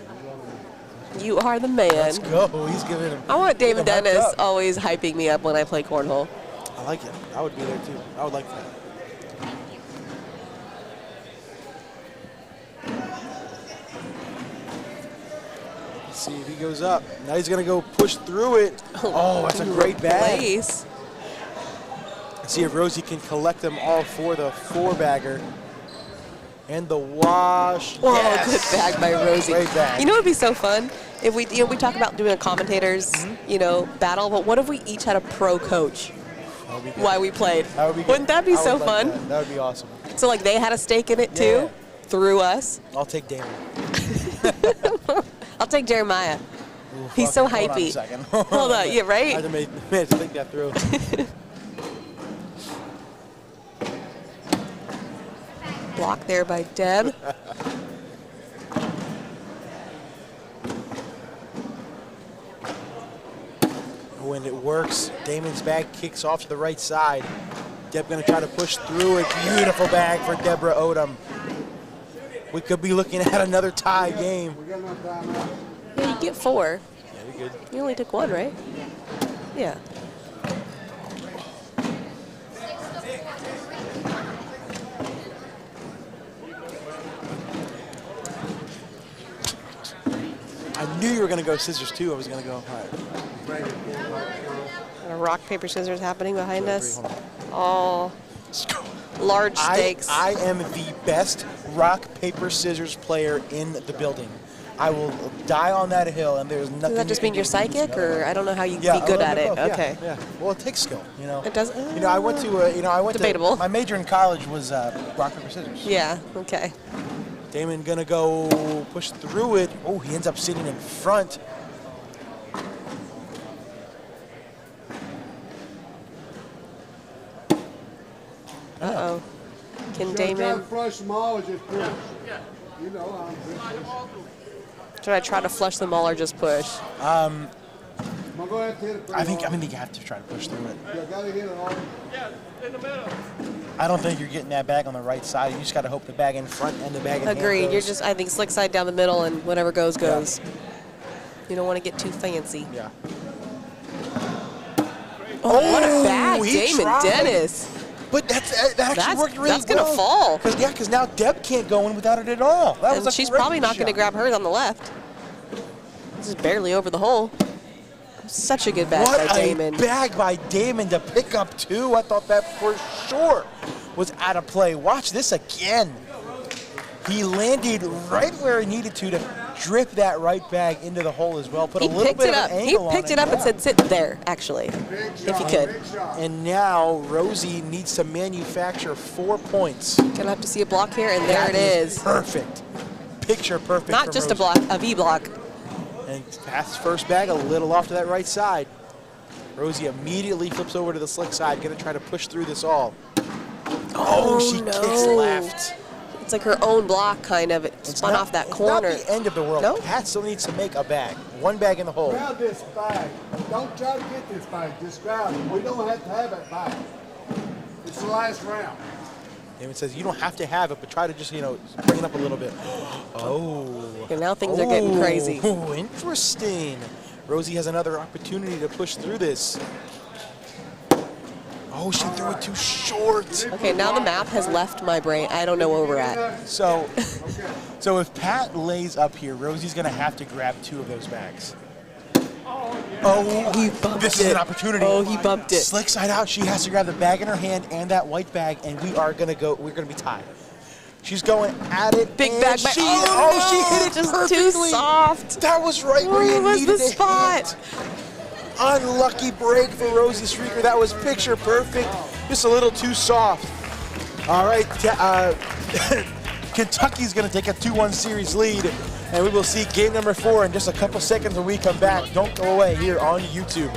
You are the man. Let's go. He's giving him. I want Damon hyped Dennis up. always hyping me up when I play cornhole. I like it. I would be there too. I would like that. Let's see if he goes up. Now he's gonna go push through it. Oh, that's a great bag. Place. Let's see if Rosie can collect them all for the 4-bagger. And the wash. Oh, Yes. good bag by Rosie. Great bag. You know what would be so fun? If we, we talk about doing a commentators, battle, but what if we each had a pro coach That would be good. while we played? That would be good. Wouldn't that be I so would like fun? That. That would be awesome. So like they had a stake in it too, Yeah. through us. I'll take Damon. I'll take Jeremiah. Ooh, He's so hold on a hypey. second. Hold on, yeah, right? I had to make think that through. Block there by Deb. When it works, Damon's bag kicks off to the right side. Deb gonna try to push through it. Beautiful bag for Deborah Odom. We could be looking at another tie game. We got no timeout. Yeah, you get 4. Yeah, we good. You only took 1, right? Yeah. I knew you were gonna go scissors too. I was gonna go. All right. And a rock, paper, scissors happening behind us. Hold on. All Let's go. large stakes. I am the best rock, paper, scissors player in the building. I will die on that hill, and there's nothing. Does that just mean you're psychic, or I don't know how you Yeah, be good a at little it? bit both, Okay. Yeah, yeah. Well, it takes skill, you know. It does. I went to. Debatable. My major in college was rock, paper, scissors. Yeah. Okay. Damon gonna go push through it. Oh, he ends up sitting in front. Uh-oh. Can Should I try to Damon? flush them all or just push? You know, Should I try to flush them all or just push? I'm going to go ahead and hit it pretty I think hard. you have to try to push through it. You got to hit it hard. I don't think you're getting that bag on the right side. You just got to hope the bag in front and the bag in hand Agreed. goes. You're just, I think, slick side down the middle, and whatever goes, goes. You don't want to get too fancy. Yeah. Oh, what a bag, he Damon tried. Dennis. But that actually worked really well. That's gonna fall. Because now Deb can't go in without it at all. That was And a she's great probably not going to shot. grab hers on the left. This is barely over the hole. Such a good bag What by a Damon. bag by Damon to pick up 2. I thought that for sure was out of play. Watch this again. He landed right where he needed to drip that right bag into the hole as well. Put He a little picked bit it of up. an He angle on picked it up and yeah. said, sit there, actually, if he could. Big shot. And now Rosie needs to manufacture 4 points. Gonna have to see a block here, and there That it is. Perfect. picture perfect. Not from just Rosie. a block, a V block. And Pat's first bag a little off to that right side. Rosie immediately flips over to the slick side, gonna try to push through this all. Oh, she no. kicks left. It's like her own block, kind of. It spun off that corner. It's not the end of the world. Nope. Pat still needs to make a bag. One bag in the hole. Grab this bag. Don't try to get this bag. Just grab it. We don't have to have it bag. It's the last round. David says you don't have to have it, but try to just, bring it up a little bit. Oh. And now things are getting crazy. Oh, interesting. Rosie has another opportunity to push through this. Oh, she threw it too short. Okay, now the map has left my brain. I don't know where we're at. So if Pat lays up here, Rosie's going to have to grab 2 of those bags. Oh, He bumped this it. is an opportunity. Oh, he bumped it. Slick side out. She has to grab the bag in her hand and that white bag, and we're going to be tied. She's going at it. Big and bag. She, no, she hit it just perfectly. too soft. That was right where you was needed the it. spot. Unlucky break for Rosie Streaker. That was picture perfect. Just a little too soft. All right. Kentucky's going to take a 2-1 series lead, and we will see game number 4 in just a couple seconds when we come back. Don't go away here on YouTube.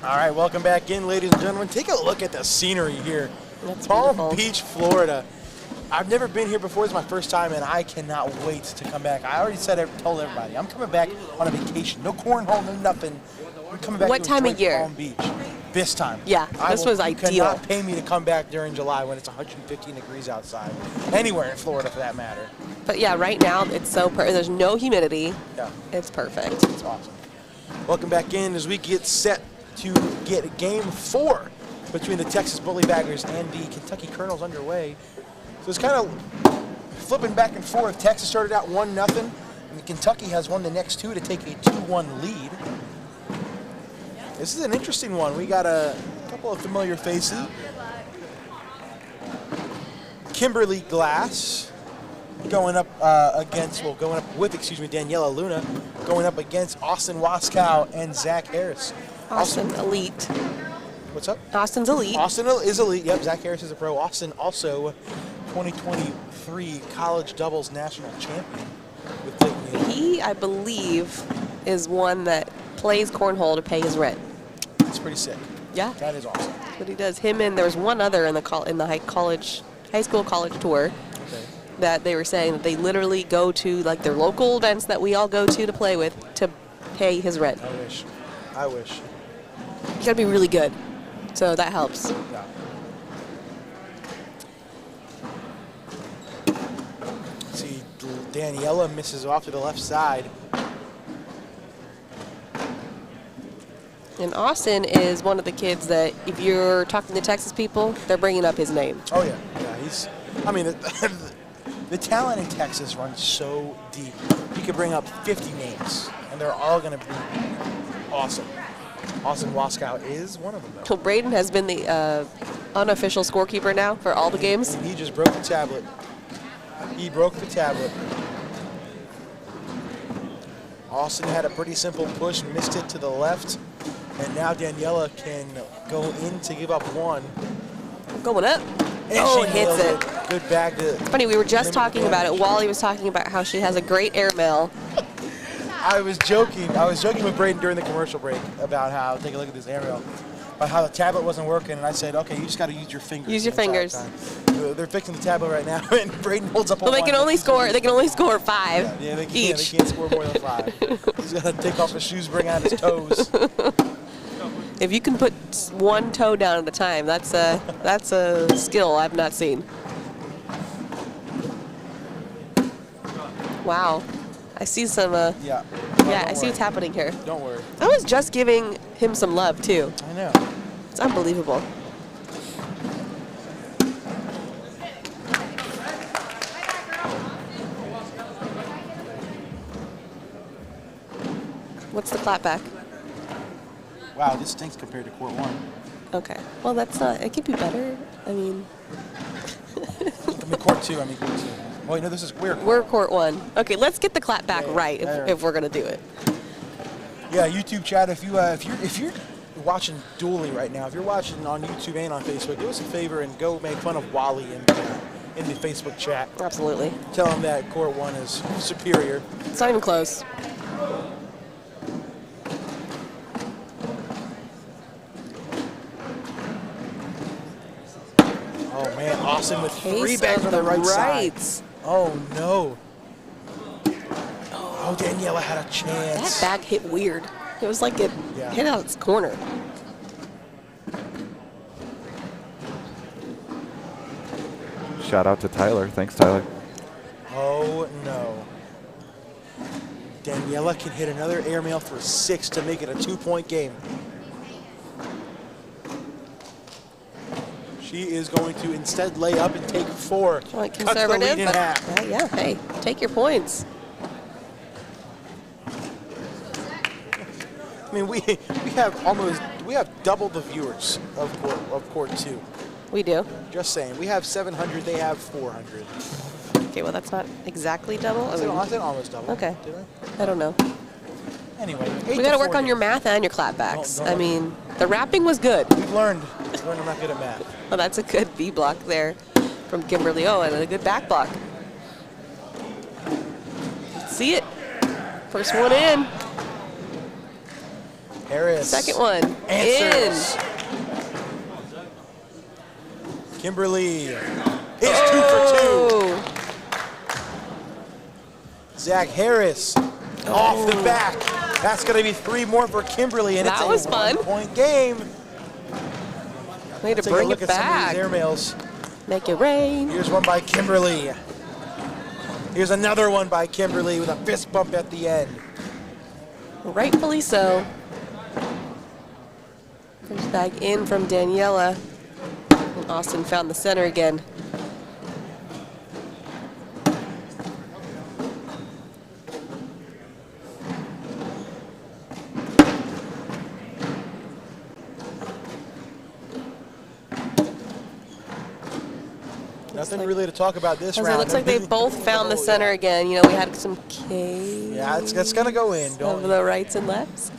All right, welcome back in, ladies and gentlemen. Take a look at the scenery here. That's Palm beautiful. Beach, Florida. I've never been here before. It's my first time, and I cannot wait to come back. I already told everybody, I'm coming back on a vacation. No cornhole, no nothing. I'm coming back What to time of enjoy year? Palm Beach. This time. Yeah, this was You ideal. cannot pay me to come back during July when it's 115 degrees outside. Anywhere in Florida, for that matter. But yeah, right now it's so there's no humidity. Yeah. It's perfect. It's awesome. Welcome back in as we get set to get Game 4 between the Texas Bullybaggers and the Kentucky Colonels underway. So it's kind of flipping back and forth. Texas started out 1-0, and Kentucky has won the next two to take a 2-1 lead. This is an interesting one. We got a couple of familiar faces. Kimberly Glass going up with Daniela Luna, going up against Austin Waskow and Zach Harris. Austin elite. What's up? Austin's elite. Austin is elite. Yep, Zach Harris is a pro. Austin also 2023 college doubles national champion with Clayton Neal. He, I believe, is one that plays cornhole to pay his rent. That's pretty sick. Yeah. That is awesome. That's what he does. Him and there was one other in the high school college tour Okay. that they were saying that they literally go to like their local events that we all go to play with to pay his rent. I wish. You gotta be really good, so that helps. Yeah. See, Daniela misses off to the left side. And Austin is one of the kids that if you're talking to Texas people, they're bringing up his name. Oh yeah, the talent in Texas runs so deep. You could bring up 50 names, and they're all going to be awesome. Austin Waskow is one of them, though. So Braden has been the unofficial scorekeeper now for all the games. And he just broke the tablet. He broke the tablet. Austin had a pretty simple push, missed it to the left, and now Daniela can go in to give up one. Going up. And Oh, she hits nails it. Good bag to. Funny, we were just limit talking about it. damage. Wally was talking about how she has a great airmail. I was joking with Braden during the commercial break about how, take a look at this aerial, about how the tablet wasn't working, and I said, okay, you just got to use your fingers. Use your the entire fingers. time. They're fixing the tablet right now, and Braden holds up. Well, they can only score 5 Yeah, they each. can't score more than 5. He's got to take off his shoes, bring out his toes. If you can put one toe down at a time, that's a skill I've not seen. Wow, I see some. Yeah. Yeah, I see what's happening here. Don't worry. I was just giving him some love too. I know. It's unbelievable. What's the clapback? Wow, this stinks compared to Court 1. Okay. Well, that's not. It could be better. I mean, Court 2. Wait, no, we're Court 1. Okay, let's get the clapback Yeah, right yeah. if we're gonna do it. Yeah, YouTube chat. If you're watching dually right now, if you're watching on YouTube and on Facebook, do us a favor and go make fun of Wally in the Facebook chat. Absolutely. Tell him that Court 1 is superior. It's not even close. Oh man, Austin with Case 3 bags of on the right rights. side. Oh no. Oh, Daniela had a chance. That bag hit weird. It was like it Yeah. hit out its corner. Shout out to Tyler. Thanks, Tyler. Oh no. Daniela can hit another airmail for 6 to make it a 2-point game. She is going to instead lay up and take 4. Like Cuts the conservative, lead in but half. yeah, hey, take your points. I mean, we have double the viewers of Court 2. We do. Just saying, we have 700, they have 400. Okay, well that's not exactly double. I said almost double. Okay. Did I? I don't know. Anyway, We got to work on your math and your clapbacks. Don't- I mean, the rapping was good. We've learned I'm not good at math. Well, that's a good B block there from Kimberly O and a good back block. See it. First one in. Harris. Second one. Answers. In. Kimberly is 2 for 2. Zach Harris off the back. That's going to be 3 more for Kimberly, and That it's was a fun. 1-point game. Way to Take bring a look it at some of back. these airmails. Make it rain. Here's one by Kimberly. Here's another one by Kimberly with a fist bump at the end. Rightfully so. First bag in from Daniela. And Austin found the center again. Nothing really to talk about this round. It looks like they both found the center again. You know, we had some K. Yeah, it's going to go in. Of Don't the rights and lefts.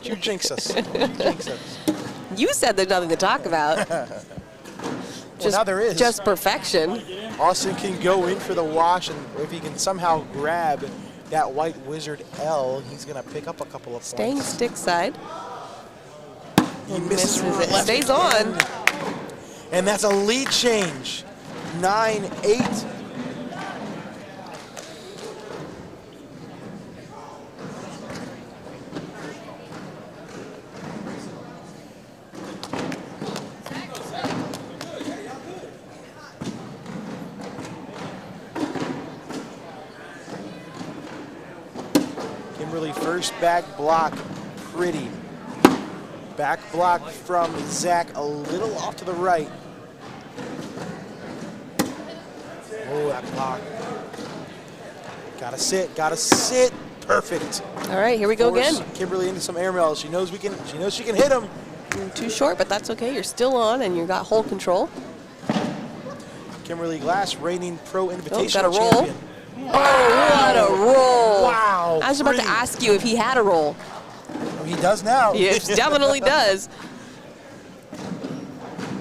you jinx us. Jinx us. You said there's nothing to talk about. Well, now there is. Just perfection. Austin can go in for the wash, and if he can somehow grab that white wizard L, he's going to pick up a couple of Staying points. stick side. He misses Misses it. left Stays again. on. And that's a lead change. 9-8. Kimberly first back block, pretty. Back block from Zach, a little off to the right. Oh, that block. Gotta sit. Perfect. All right, here we go Force again. Kimberly into some airmails. She knows she can hit them. Too short, but that's okay. You're still on, and you got hold control. Kimberly Glass, reigning pro got a invitational roll. champion. Oh, what a roll. Wow. I was about to pretty. ask you if he had a roll. Oh, he does now. He definitely does.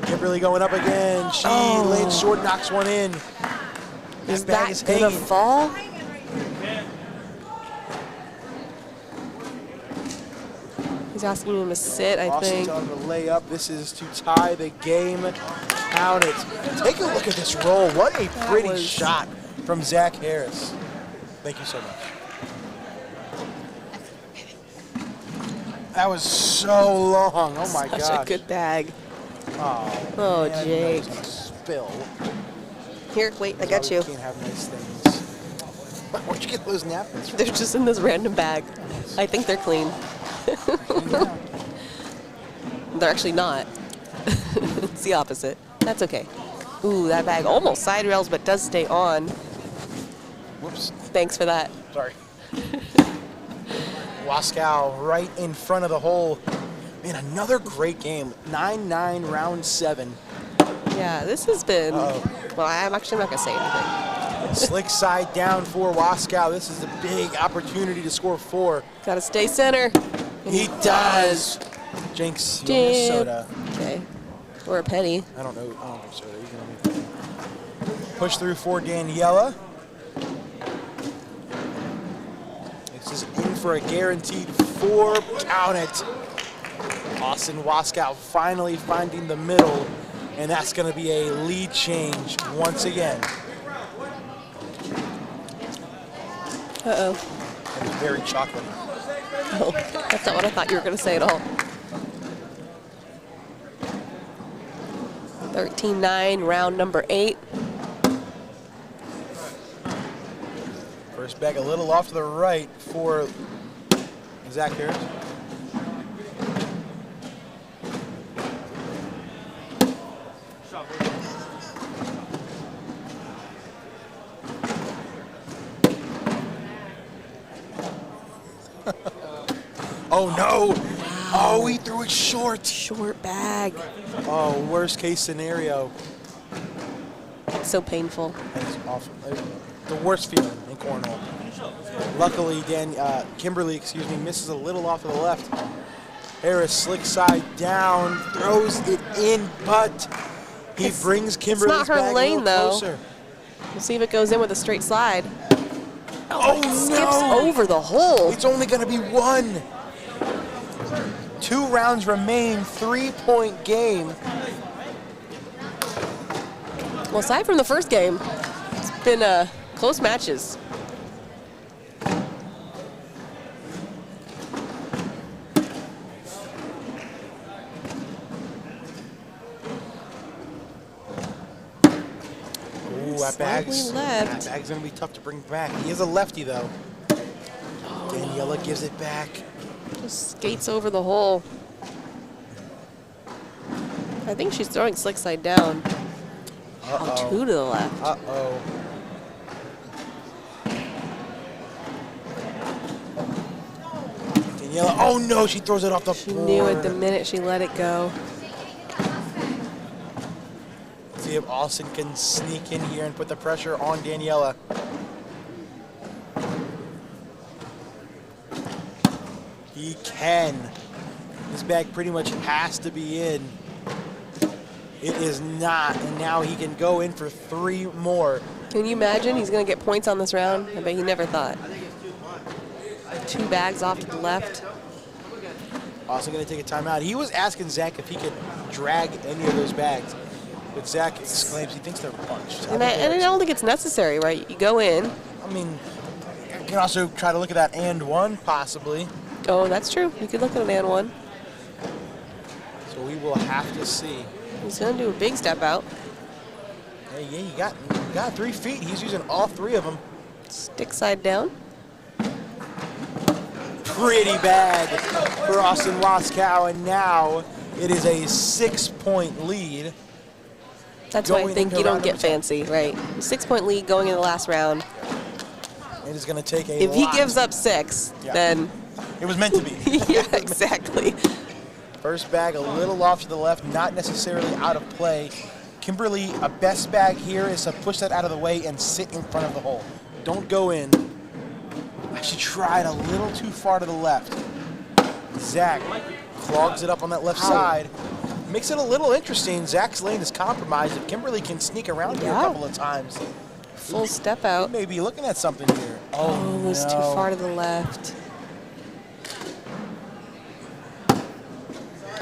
Kimberly going up again. She laid short, knocks one in. Is bag that is gonna hanging. fall? He's asking him to sit, I Austin's think. on the layup. This is to tie the game. Count it. Take a look at this roll. What a pretty was- shot from Zach Harris. Thank you so much. That was so long. Oh my gosh. Such a good bag. Oh, man, Jake. that was gonna spill. Here, wait, I got you. Can't have nice things. Where'd you get those napkins from? They're just in this random bag. I think they're clean. They're actually not. It's the opposite. That's okay. Ooh, that bag almost side rails, but does stay on. Whoops. Thanks for that. Sorry. Waskow right in front of the hole. Man, another great game. 9-9, round 7. Yeah, this has been. Well, I'm actually not gonna say anything. Slick side down for Waskow. This is a big opportunity to score 4. Gotta stay center. And He does. Jinx, you owe me a soda. Okay. Or a penny. I don't know soda. You can only push through for Daniela. This is in for a guaranteed 4. Count it. Austin Waskow finally finding the middle, and that's going to be a lead change once again. Uh-oh. It was very chocolatey. Oh, that's not what I thought you were gonna say at all. 13-9, round number 8. First bag a little off to the right for Zach Harris. Oh no! Oh, he threw it short. Short bag. Oh, worst case scenario. So painful. That is awful. The worst feeling in cornhole. Luckily, Kimberly, misses a little off to the left. Harris slick side down, throws it in, but he brings Kimberly's not her bag lane, a little though. closer. We'll see if it goes in with a straight slide. Oh, Skips no! over the hole. It's only going to be 1. 2 rounds remain, 3-point game. Well, aside from the first game, it's been close matches. That bag's left. going to be tough to bring back. He is a lefty, though. Daniela gives it back. Just skates over the hole. I think she's throwing slick side down. Oh, 2 to the left. Uh-oh. Daniela, oh no, she throws it off the She board. knew it the minute she let it go. See if Austin can sneak in here and put the pressure on Daniela. He can. This bag pretty much has to be in. It is not, and now he can go in for 3 more. Can you imagine he's going to get points on this round? I bet he never thought. 2 bags off to the left. Also going to take a timeout. He was asking Zach if he could drag any of those bags, but Zach exclaims he thinks they're bunched. And I don't think it's necessary, right? You go in. I mean, you can also try to look at that and one, possibly. Oh, that's true. You could look at an and one. So we will have to see. He's going to do a big step out. Hey, yeah, you got 3 feet. He's using all 3 of them. Stick side down. Pretty bag for Austin Waskow, and now it is a 6-point lead. That's why I Going think into you don't round get number 10. fancy, right? 6-point lead going in the last round. It is going to take a If he lot. gives up 6, Yeah. then It was meant to be. yeah, exactly. First bag a little off to the left, not necessarily out of play. Kimberly, a best bag here is to push that out of the way and sit in front of the hole. Don't go in. She tried a little too far to the left. Zach clogs it up on that left side. Makes it a little interesting. Zach's lane is compromised. If Kimberly can sneak around here a Yeah. couple of times, Full step we out. may be looking at something here. Oh, it was too no. far to the left.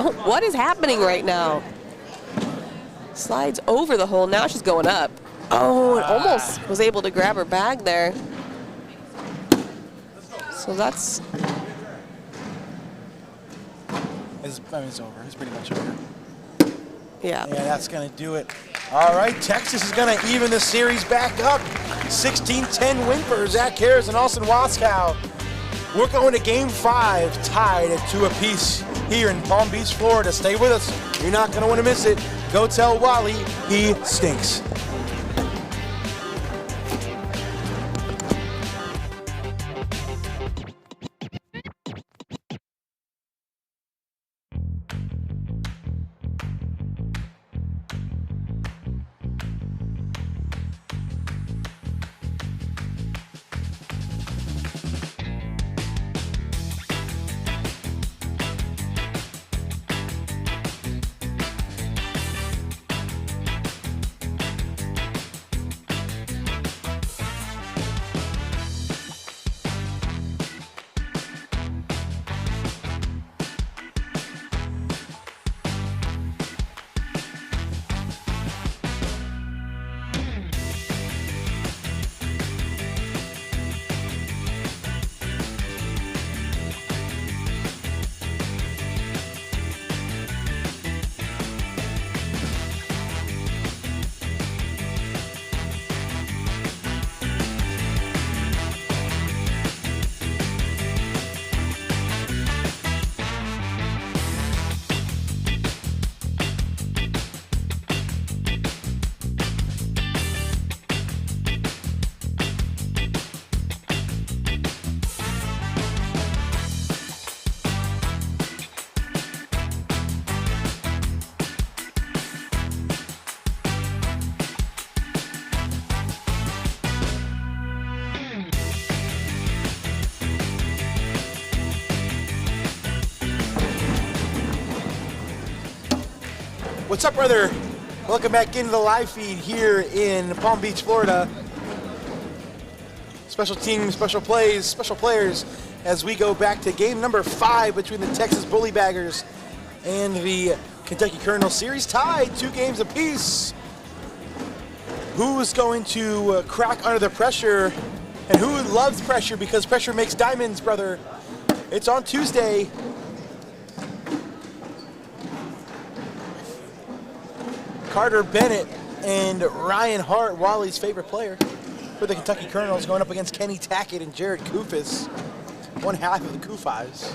Oh, what is happening right now? Slides over the hole. Now she's going up. Oh, it almost was able to grab her bag there. So that's... It's over. It's pretty much over. Yeah. Yeah, that's going to do it. All right, Texas is going to even the series back up. 16-10 win for Zach Harris and Austin Waskow. We're going to Game 5, tied at 2 apiece here in Palm Beach, Florida. Stay with us. You're not going to want to miss it. Go tell Wally he stinks. What's up, brother? Welcome back into the live feed here in Palm Beach, Florida. Special teams, special plays, special players as we go back to game number 5 between the Texas Bullybaggers and the Kentucky Colonels. Series tied, 2 games apiece. Who's going to crack under the pressure, and who loves pressure because pressure makes diamonds, brother? It's on Tuesday. Carter Bennett and Ryan Hart, Wally's favorite player for the Kentucky Colonels, going up against Kenny Tackett and Jared Kufis, one half of the Kufis.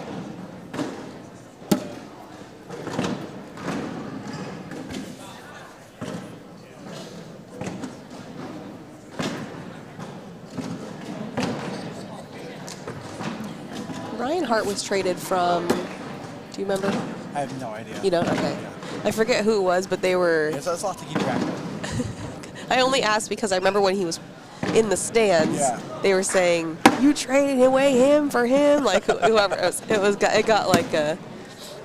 Ryan Hart was traded from, do you remember? I have no idea. You don't? Okay. Yeah. I forget who it was, but they were... It's a lot to keep track of. I only asked because I remember when he was in the stands, Yeah. they were saying, you traded away him for him? Like, whoever. It got like, you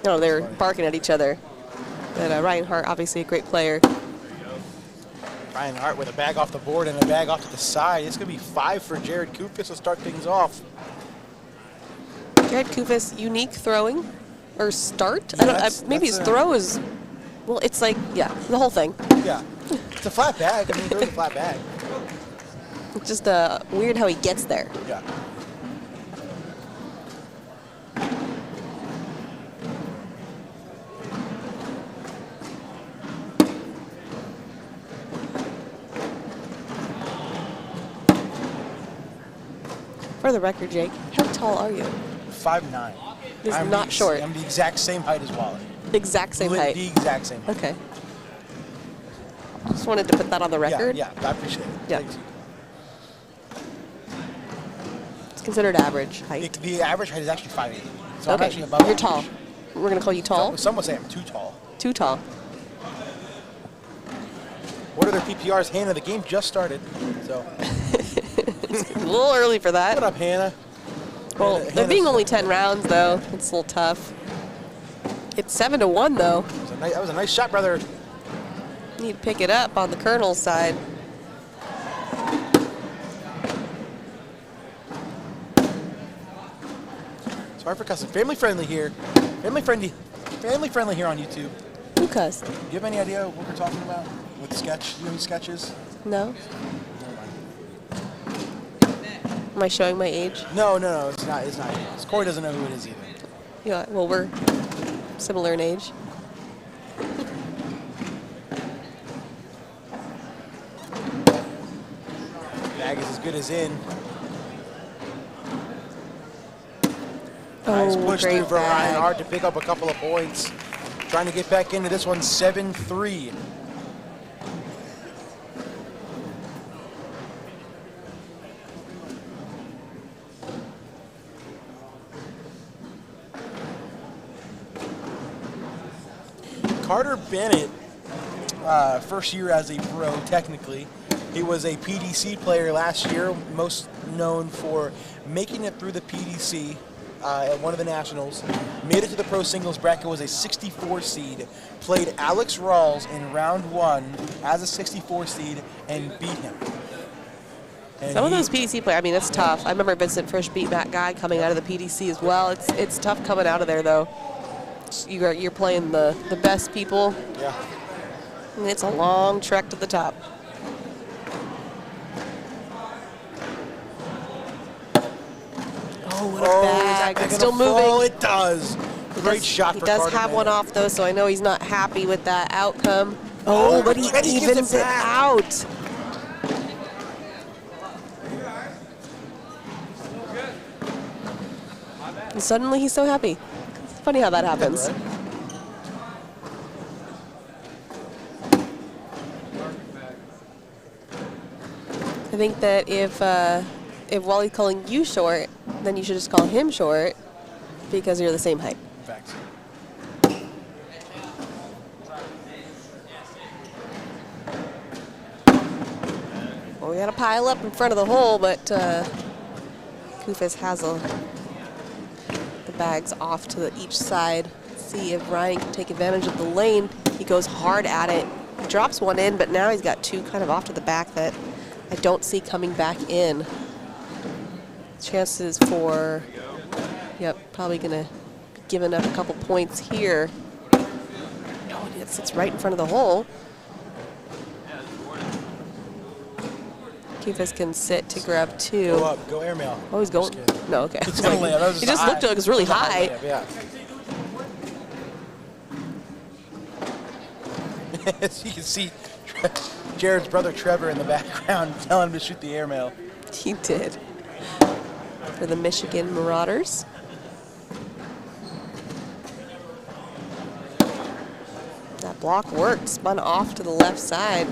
know, they were barking at each other. But Ryan Hart, obviously a great player. Ryan Hart with a bag off the board and a bag off to the side. It's going to be 5 for Jared Kufis to start things off. Jared Kufis, unique throwing or start? Yeah, maybe his throw is, well, it's like, yeah, the whole thing. Yeah. It's a flat bag. I mean, there's a flat bag. It's just weird how he gets there. Yeah. For the record, Jake, how tall are you? 5'9". He's not short. I'm the exact same height as Wally. Exact same height. The exact same height. Okay. Just wanted to put that on the record. Yeah, I appreciate it. Yeah. Thanks. It's considered average height. The average height is actually 5'8". So I'm Okay. actually above You're average. tall. We're going to call you tall? Some would say I'm too tall. Too tall. What are their PPRs? Hannah, the game just started. So, It's a little early for that. what up, Hannah? Well, Hannah's- there being only 10 rounds, though, it's a little tough. It's 7-1, though. That was a nice shot, brother. Need to pick it up on the Colonel's side. Sorry for cussing. Family friendly here. Family friendly here on YouTube. Who cussed? Do you have any idea what we're talking about with the sketch? Do you know any sketches? No? Am I showing my age? No, it's not. It's not. Corey doesn't know who it is either. Yeah, well, we're similar in age. Bag is as good as in. Oh, Nice push great through for Ryan bag. Hart to pick up a couple of points. Trying to get back into this one, 7-3. Carter Bennett, first year as a pro, technically. He was a PDC player last year, most known for making it through the PDC at one of the nationals. Made it to the pro singles bracket, was a 64 seed. Played Alex Rawls in round 1 as a 64 seed and beat him. And Some of those PDC players, I mean, it's tough. I remember Vincent Frisch beat Matt Guy coming out of the PDC as well. It's tough coming out of there, though. You're playing the best people, Yeah. and it's a long trek to the top. Oh, what a bag. It's still moving. Oh, it does. Great shot He for does Carter have one Bennett. off, though, so I know he's not happy with that outcome. Oh, but he and he gives evens it it back. out. And suddenly he's so happy. It's funny how that happens. Right? I think that if Wally's calling you short, then you should just call him short because you're the same height. Facts. Well, we got to pile up in front of the hole, but Kufis has the bags off to each side. See if Ryan can take advantage of the lane. He goes hard at it. He drops one in, but now he's got two kind of off to the back that I don't see coming back in. Chances for Yep, probably going to be giving up a couple points here. Oh, it sits right in front of the hole. Kifis can sit to grab 2. Go up, go airmail. Oh, he's going. No, okay. He's gonna lay up. That was He just looked like it was really high. Yeah. As you can see, Jared's brother Trevor in the background telling him to shoot the airmail. He did. For the Michigan Marauders. That block worked, spun off to the left side.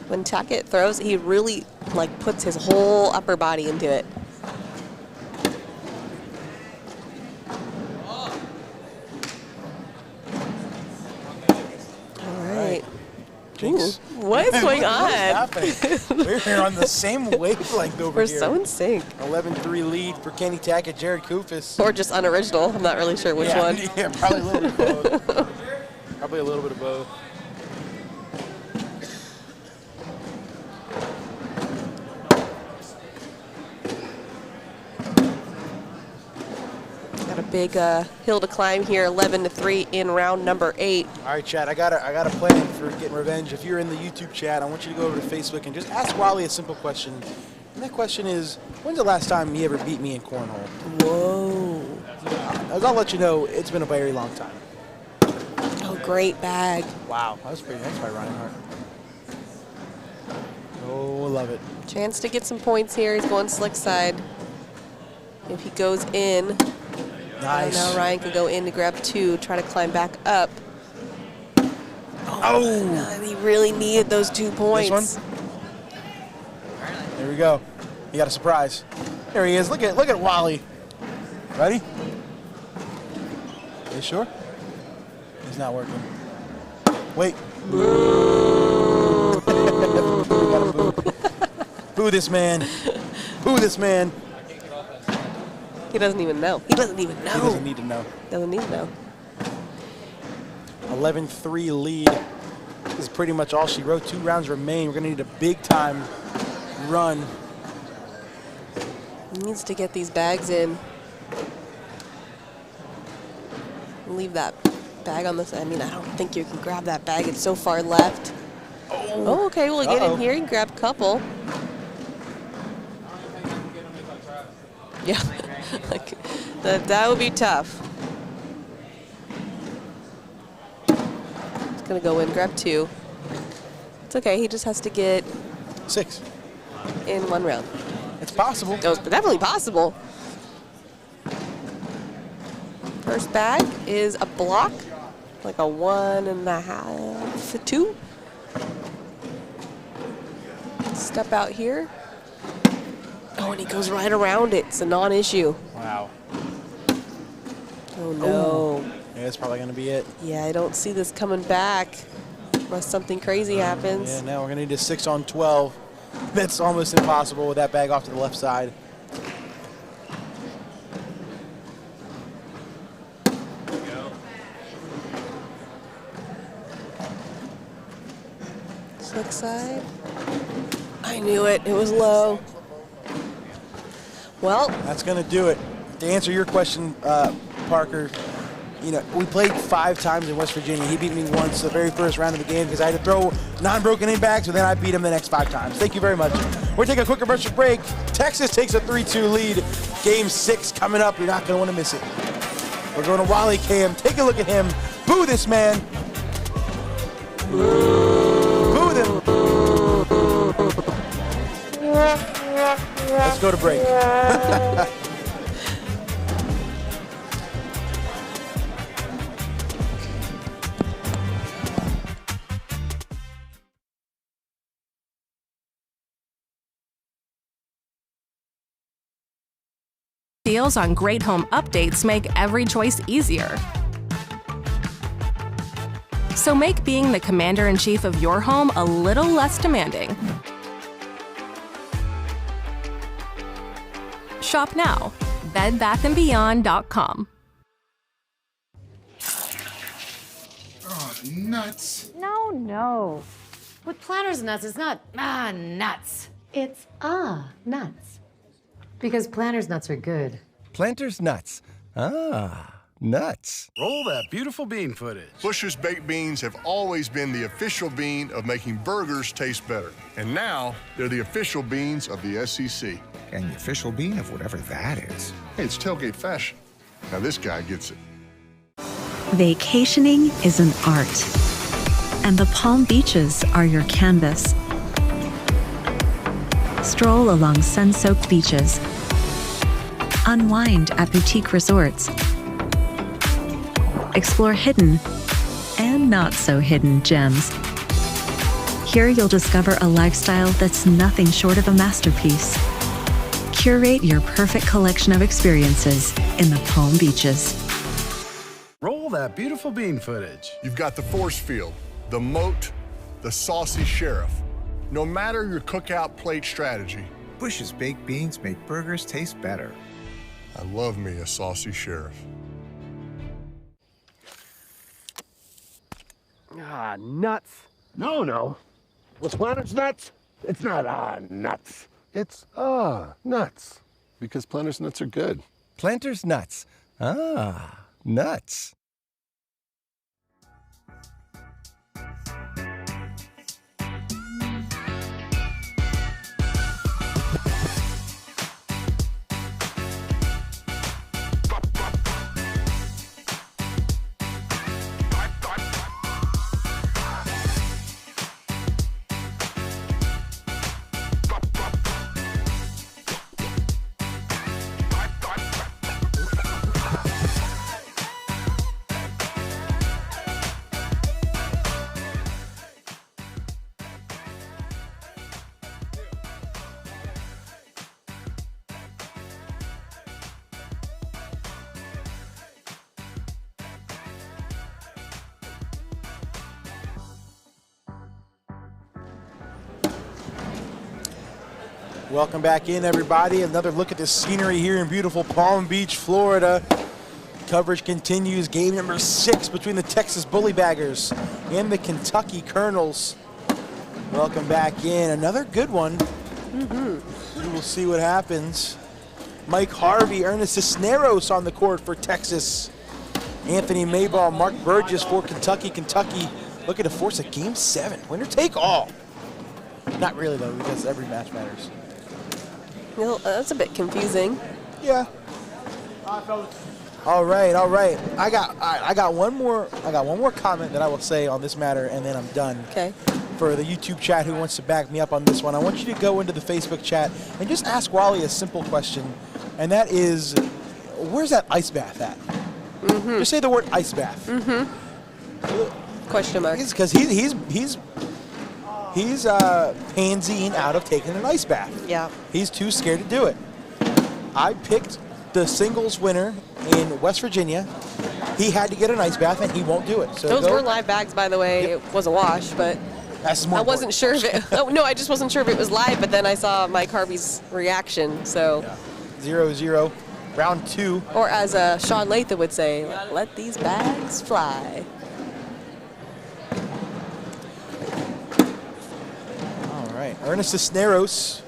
When Tackett throws, he really like puts his whole upper body into it. All right. Jinx. Ooh, what is going What is on? happening? We're here on the same wavelength over We're here. so in sync. 11-3 lead for Kenny Tackett, Jared Kufis. Or just unoriginal. I'm not really sure which one. Yeah, probably a little bit of both. Probably a little bit of both. Got a big hill to climb here, 11-3 in round number 8. All right, Chad, I got a plan for getting revenge. If you're in the YouTube chat, I want you to go over to Facebook and just ask Wally a simple question. And that question is, when's the last time he ever beat me in cornhole? Whoa. I'll let you know, it's been a very long time. Oh, great bag. Wow, that was pretty nice by Reinhardt. Oh, I love it. Chance to get some points here. He's going slick side. If he goes in, Nice. now Ryan can go in to grab 2, try to climb back up. Oh! And he really needed those 2 points. This one? There we go. He got a surprise. There he is. Look at Wally. Ready? You sure? He's not working. Wait. Boo. We got a boo. Boo this man. Boo this man. He doesn't even know. He doesn't even know. He doesn't need to know. Doesn't need to know. 11-3 lead. This is pretty much all she wrote. 2 rounds remain. We're going to need a big-time run. He needs to get these bags in. Leave that bag on the side. I mean, I don't think you can grab that bag. It's so far left. Oh, okay. Well, get in here and grab a couple. Yeah, like that would be tough. He's gonna go in, grab 2. It's okay. He just has to get 6. in 1 round. It's possible. It was definitely possible. First bag is a block, like a 1.5 to 2. Step out here. Oh, and he goes right around it. It's a non-issue. Wow. Oh, no. Yeah, that's probably going to be it. Yeah, I don't see this coming back unless something crazy happens. Yeah, now we're going to need a 6 on 12. That's almost impossible with that bag off to the left side. Slick side. I knew it. It was low. Well, That's going to do it. To answer your question, Parker, you know, we played 5 times in West Virginia. He beat me once the very first round of the game because I had to throw non-broken in bags, and then I beat him the next 5 times. Thank you very much. We're taking a quick commercial break. Texas takes a 3-2 lead. Game 6 coming up. You're not going to want to miss it. We're going to Wally Cam. Take a look at him. Boo this man. Boo them. Let's go to break. Deals on great home updates make every choice easier. So make being the commander-in-chief of your home a little less demanding. Shop now. BedBathAndBeyond.com. nuts. No, no. With Planters nuts, it's not nuts. It's nuts. Because Planters nuts are good. Planters nuts. Nuts. Roll that beautiful bean footage. Bush's baked beans have always been the official bean of making burgers taste better. And now, they're the official beans of the SEC. And the official bean of whatever that is. Hey, it's tailgate fashion. Now this guy gets it. Vacationing is an art, and the Palm Beaches are your canvas. Stroll along sun-soaked beaches. Unwind at boutique resorts. Explore hidden and not so hidden gems. Here you'll discover a lifestyle that's nothing short of a masterpiece. Curate your perfect collection of experiences in the Palm Beaches. Roll that beautiful bean footage. You've got the force field, the moat, the saucy sheriff. No matter your cookout plate strategy, Bush's baked beans make burgers taste better. I love me a saucy sheriff. Nuts. No. Was Planters nuts? It's not nuts. It's nuts. Because Planters nuts are good. Planters nuts. Nuts. Welcome back in, everybody. Another look at the scenery here in beautiful Palm Beach, Florida. Coverage continues. Game number 6 between the Texas Bullybaggers and the Kentucky Colonels. Welcome back in. Another good one. We will see what happens. Mike Harvey, Ernest Cisneros on the court for Texas. Anthony Mayball, Mark Burgess for Kentucky. Kentucky looking to force a Game 7. Winner take all. Not really, though, because every match matters. Well, that's a bit confusing. Yeah. All right. I got one more comment that I will say on this matter, and then I'm done. Okay. For the YouTube chat who wants to back me up on this one, I want you to go into the Facebook chat and just ask Wally a simple question, and that is, where's that ice bath at? Just say the word ice bath. Question mark. Because he's pansying out of taking an ice bath. Yeah. He's too scared to do it. I picked the singles winner in West Virginia. He had to get an ice bath, and he won't do it. So those were live bags, by the way. Yep. It was a wash, but I wasn't sure if it. No, I just wasn't sure if it was live. But then I saw Mike Harvey's reaction. So 0-0, round 2. Or as Sean Latham would say, "Let these bags fly." Ernest Cisneros,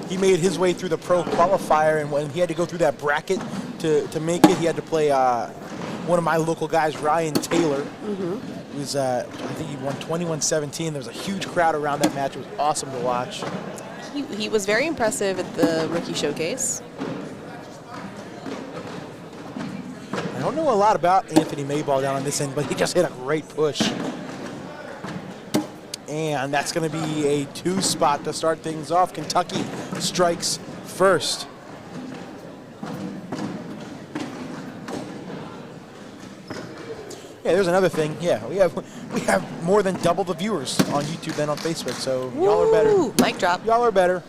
he made his way through the pro qualifier, and when he had to go through that bracket to make it, he had to play one of my local guys, Ryan Taylor. He was, I think he won 21-17. There was a huge crowd around that match. It was awesome to watch. He was very impressive at the rookie showcase. I don't know a lot about Anthony Mayball down on this end, but he just hit a great push. And that's going to be a 2 spot to start things off. Kentucky strikes first. Yeah, there's another thing. Yeah, we have more than double the viewers on YouTube than on Facebook, so y'all are better. Mic drop. Y'all are better.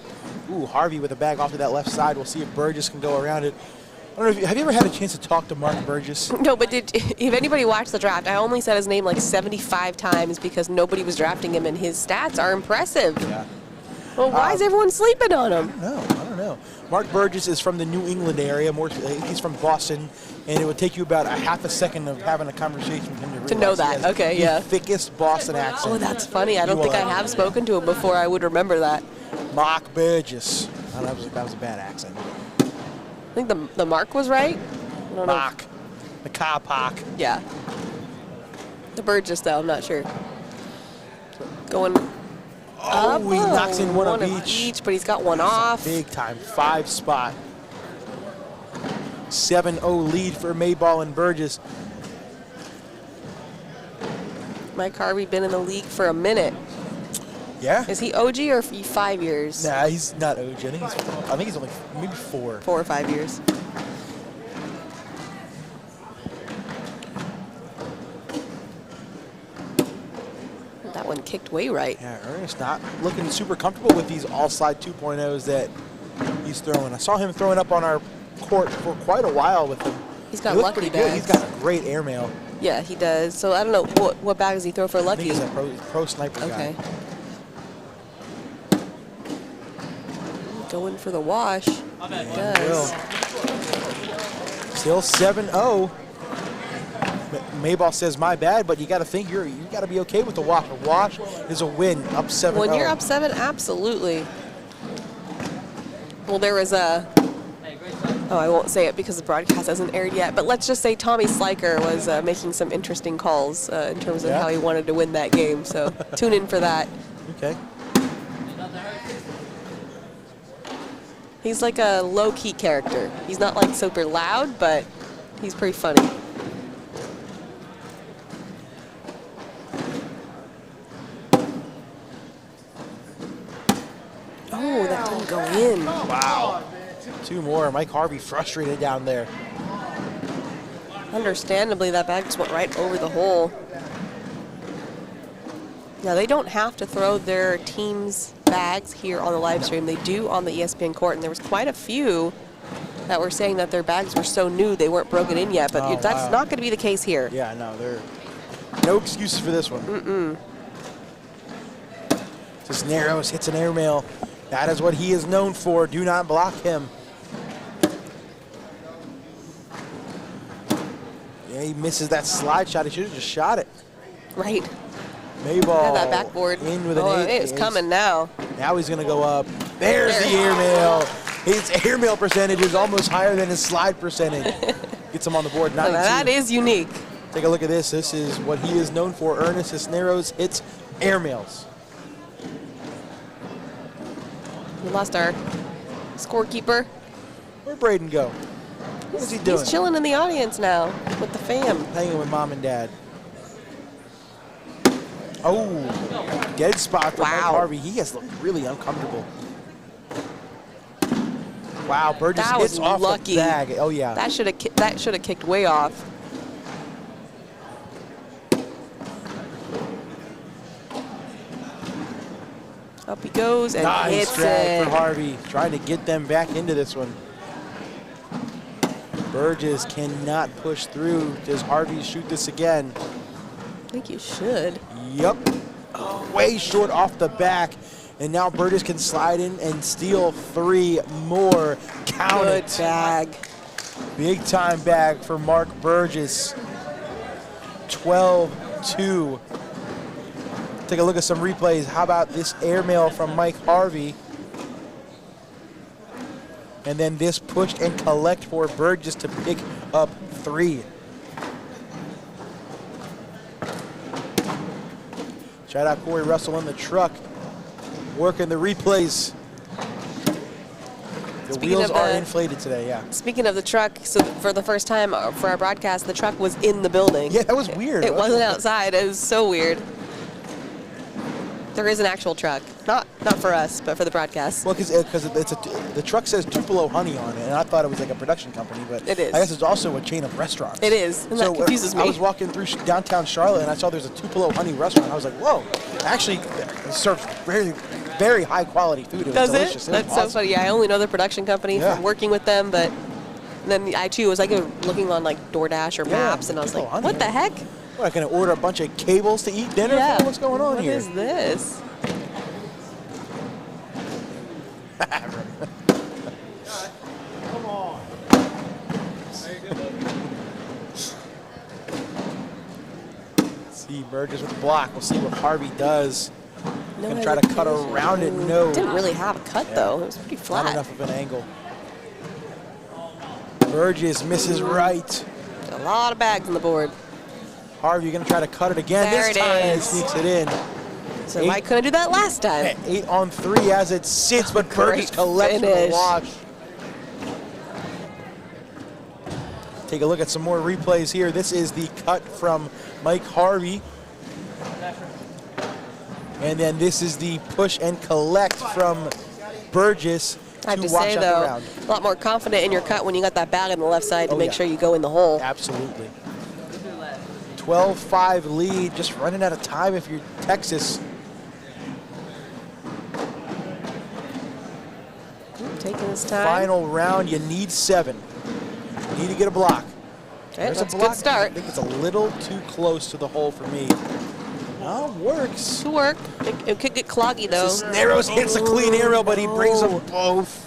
Ooh, Harvey with a bag off to that left side. We'll see if Burgess can go around it. I don't know have you ever had a chance to talk to Mark Burgess? No, but if anybody watched the draft, I only said his name like 75 times because nobody was drafting him, and his stats are impressive. Yeah. Well, why is everyone sleeping on him? I don't know. Mark Burgess is from the New England area. He's from Boston, and it would take you about a half a second of having a conversation with him to know realize that. he has Okay, the yeah. thickest Boston accent. Oh, that's funny. I don't think I have spoken to him before. I would remember that. Mark Burgess. I don't know, that was a bad accent. I think the mark was right. I don't know. Mark. The car park. Yeah. The Burgess, though, I'm not sure. Going up. He knocks in one of each. But he's got one off. Big time 5 spot. 7-0 lead for Mayball and Burgess. Mike Harvey been in the league for a minute. Yeah? Is he OG or 5 years? Nah, he's not OG. I think he's only maybe 4. 4 or 5 years. That one kicked way right. Yeah, Ernest not looking super comfortable with these all-slide 2.0s that he's throwing. I saw him throwing up on our court for quite a while with them. He's got He looked lucky pretty good. bags. He's got a great airmail. Yeah, he does. So I don't know what bag does he throw for I lucky. think he's a pro sniper Okay. guy. Going for the wash. He does. Still 7-0. Mayball says, my bad, but you got to think you got to be okay with the wash. A wash is a win, up 7-0. When you're up 7, absolutely. Well, there was a, I won't say it because the broadcast hasn't aired yet, but let's just say Tommy Sliker was making some interesting calls in terms of how he wanted to win that game. So tune in for that. Okay. He's like a low-key character. He's not like super loud, but he's pretty funny. Oh, that didn't go in. Wow. 2 more. Mike Harvey frustrated down there. Understandably, that bag just went right over the hole. Now, they don't have to throw their team's bags here on the live stream. They do on the ESPN court, and there was quite a few that were saying that their bags were so new they weren't broken in yet, but that's not going to be the case here. Yeah, no, there no excuses for this one. Cisneros hits an airmail. That is what he is known for. Do not block him. Yeah, he misses that slide shot. He should have just shot it. Right. Mayball Yeah, that backboard. in with an 8. It's coming now. Now he's going to go up. There's the airmail. His airmail percentage is almost higher than his slide percentage. Gets him on the board, 92. That is unique. Take a look at this. This is what he is known for. Ernest Cisneros hits airmails. We lost our scorekeeper. Where'd Braden go? What is he doing? He's chilling in the audience now with the fam. Hanging with mom and dad. Oh, dead spot for Mike Harvey. He has looked really uncomfortable. Wow, Burgess That hits was off lucky. the bag. Oh yeah. That should have kicked way off. Up he goes and Nice hits drag it. for Harvey, trying to get them back into this one. Burgess cannot push through. Does Harvey shoot this again? I think you should. Yep. Way short off the back. And now Burgess can slide in and steal 3 more. Count Good it. bag. Big time bag for Mark Burgess. 12-2. Take a look at some replays. How about this airmail from Mike Harvey? And then this push and collect for Burgess to pick up 3. Shout out Corey Russell in the truck, working the replays. The wheels are inflated today, yeah. Speaking of the truck, so for the first time for our broadcast, the truck was in the building. Yeah, that was weird. It wasn't outside. It was so weird. There is an actual truck, not for us, but for the broadcast. Well, because the truck says Tupelo Honey on it, and I thought it was like a production company, but it is. I guess it's also a chain of restaurants. It is, and that confuses me. I was walking through downtown Charlotte, and I saw there's a Tupelo Honey restaurant. I was like, whoa! Actually, it serves very, very high quality food. It was Does delicious. it? That's so funny. Yeah, I only know the production company from working with them, but then I too was like looking on like DoorDash or Maps, and I was like, what the heck? What, I'm gonna order a bunch of cables to eat dinner? Yeah. What's going on here? What is this? Come on. See, Burgess with the block. We'll see what Harvey does. Gonna try to cut around it. No. Didn't really have a cut though. It was pretty flat. Not enough of an angle. Burgess misses right. A lot of bags on the board. Harvey, you're gonna try to cut it again. There this it time is. sneaks it in. So why couldn't do that last time? 8 on 3 as it sits, but Burgess collects the wash. Take a look at some more replays here. This is the cut from Mike Harvey. And then this is the push and collect from Burgess I have to wash say, out the though, round. a lot more confident in your cut when you got that bag on the left side to make sure you go in the hole. Absolutely. 12-5 lead, just running out of time if you're Texas. Taking his time. Final round, you need 7. You need to get a block. Okay, There's that's a a block. good start. I think it's a little too close to the hole for me. Oh, works. To work. It could get cloggy, though. Narrows hits a clean aerial, but he brings them both.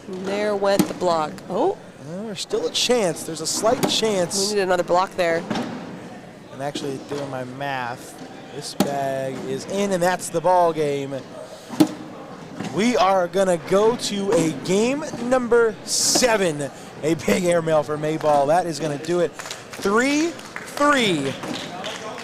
And there went the block. Oh. Well, there's still a chance. There's a slight chance. We need another block there. I'm actually doing my math. This bag is in, and that's the ball game. We are gonna go to a game number 7. A big airmail for Mayball. That is gonna do it. 3-3.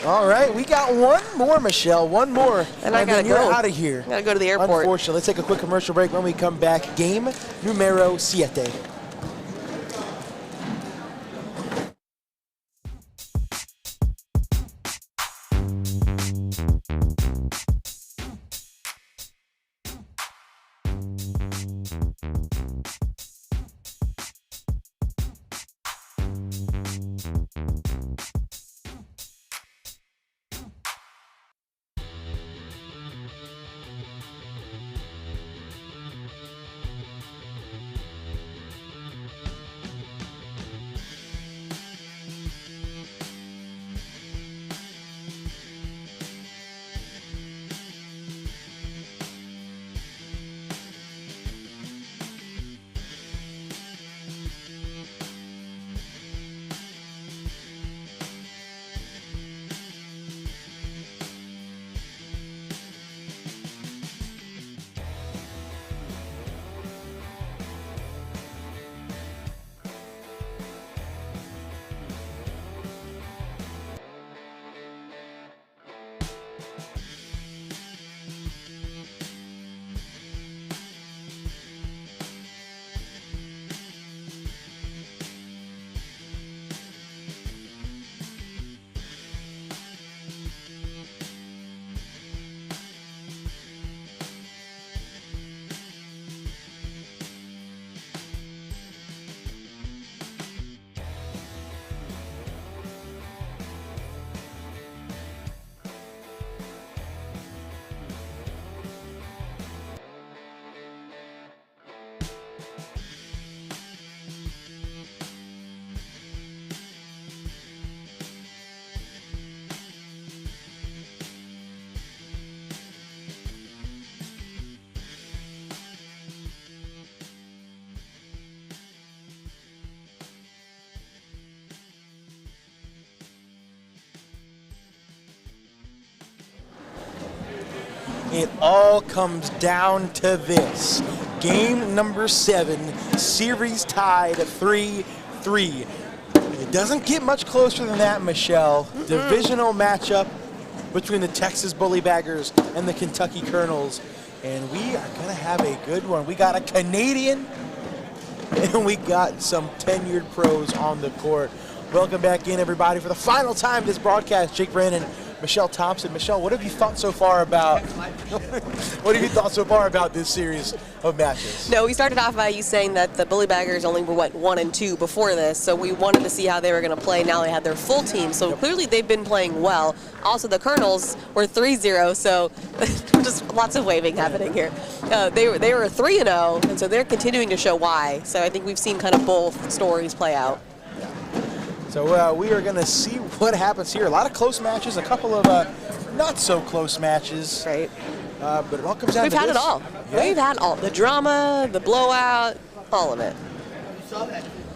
All right, we got one more, Michelle. One more, and I gotta then you're go. out of here. I gotta go to the airport. Unfortunately, let's take a quick commercial break. When we come back, game numero 7. It all comes down to this. Game number 7, series tied 3-3. It doesn't get much closer than that, Michelle. Divisional matchup between the Texas Bullybaggers and the Kentucky Colonels. And we are going to have a good one. We got a Canadian and we got some tenured pros on the court. Welcome back in, everybody, for the final time this broadcast. Jake Brandon, Michelle Thompson. Michelle, what have you thought so far about this series of matches? No, we started off by you saying that the Bullybaggers only were, 1 and 2 before this, so we wanted to see how they were going to play. Now they had their full team, so clearly they've been playing well. Also, the Colonels were 3-0, so just lots of waving happening here. They were 3-0, and so they're continuing to show why. So I think we've seen kind of both stories play out. So we are going to see what happens here. A lot of close matches, a couple of not so close matches. Right. But it all comes down to this. We've had it all. Yeah. We've had all. The drama, the blowout, All of it.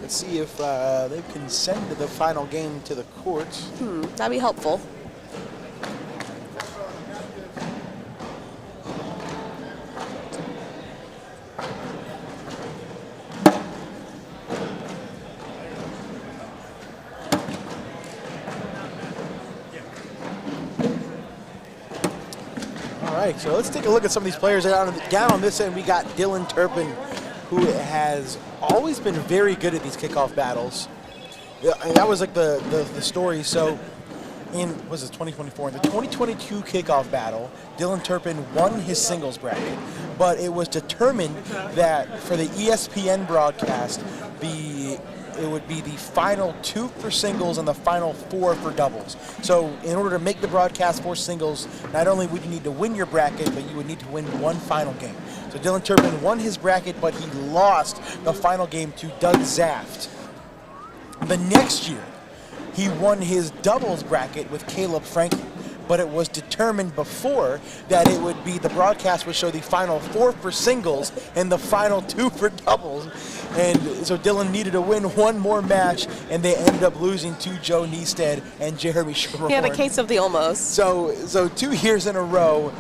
Let's see if they can send the final game to the courts. That'd be helpful. All right, so let's take a look at some of these players down on this end. We got Dylan Turpin, who has always been very good at these kickoff battles. Yeah, and that was like the story. So in, was it 2024? In the 2022 kickoff battle, Dylan Turpin won his singles bracket, but it was determined that for the ESPN broadcast, it would be the final 2 for singles and the final 4 for doubles. So in order to make the broadcast for singles, not only would you need to win your bracket, but you would need to win one final game. So Dylan Turpin won his bracket, but he lost the final game to Doug Zaft. The next year, he won his doubles bracket with Caleb Franklin, but it was determined before that it would be the broadcast would show the final 4 for singles and the final 2 for doubles. And so Dylan needed to win one more match, and they ended up losing to Joe Neisted and Jeremy Sherborne. He had a case of the almost. So 2 years in a row,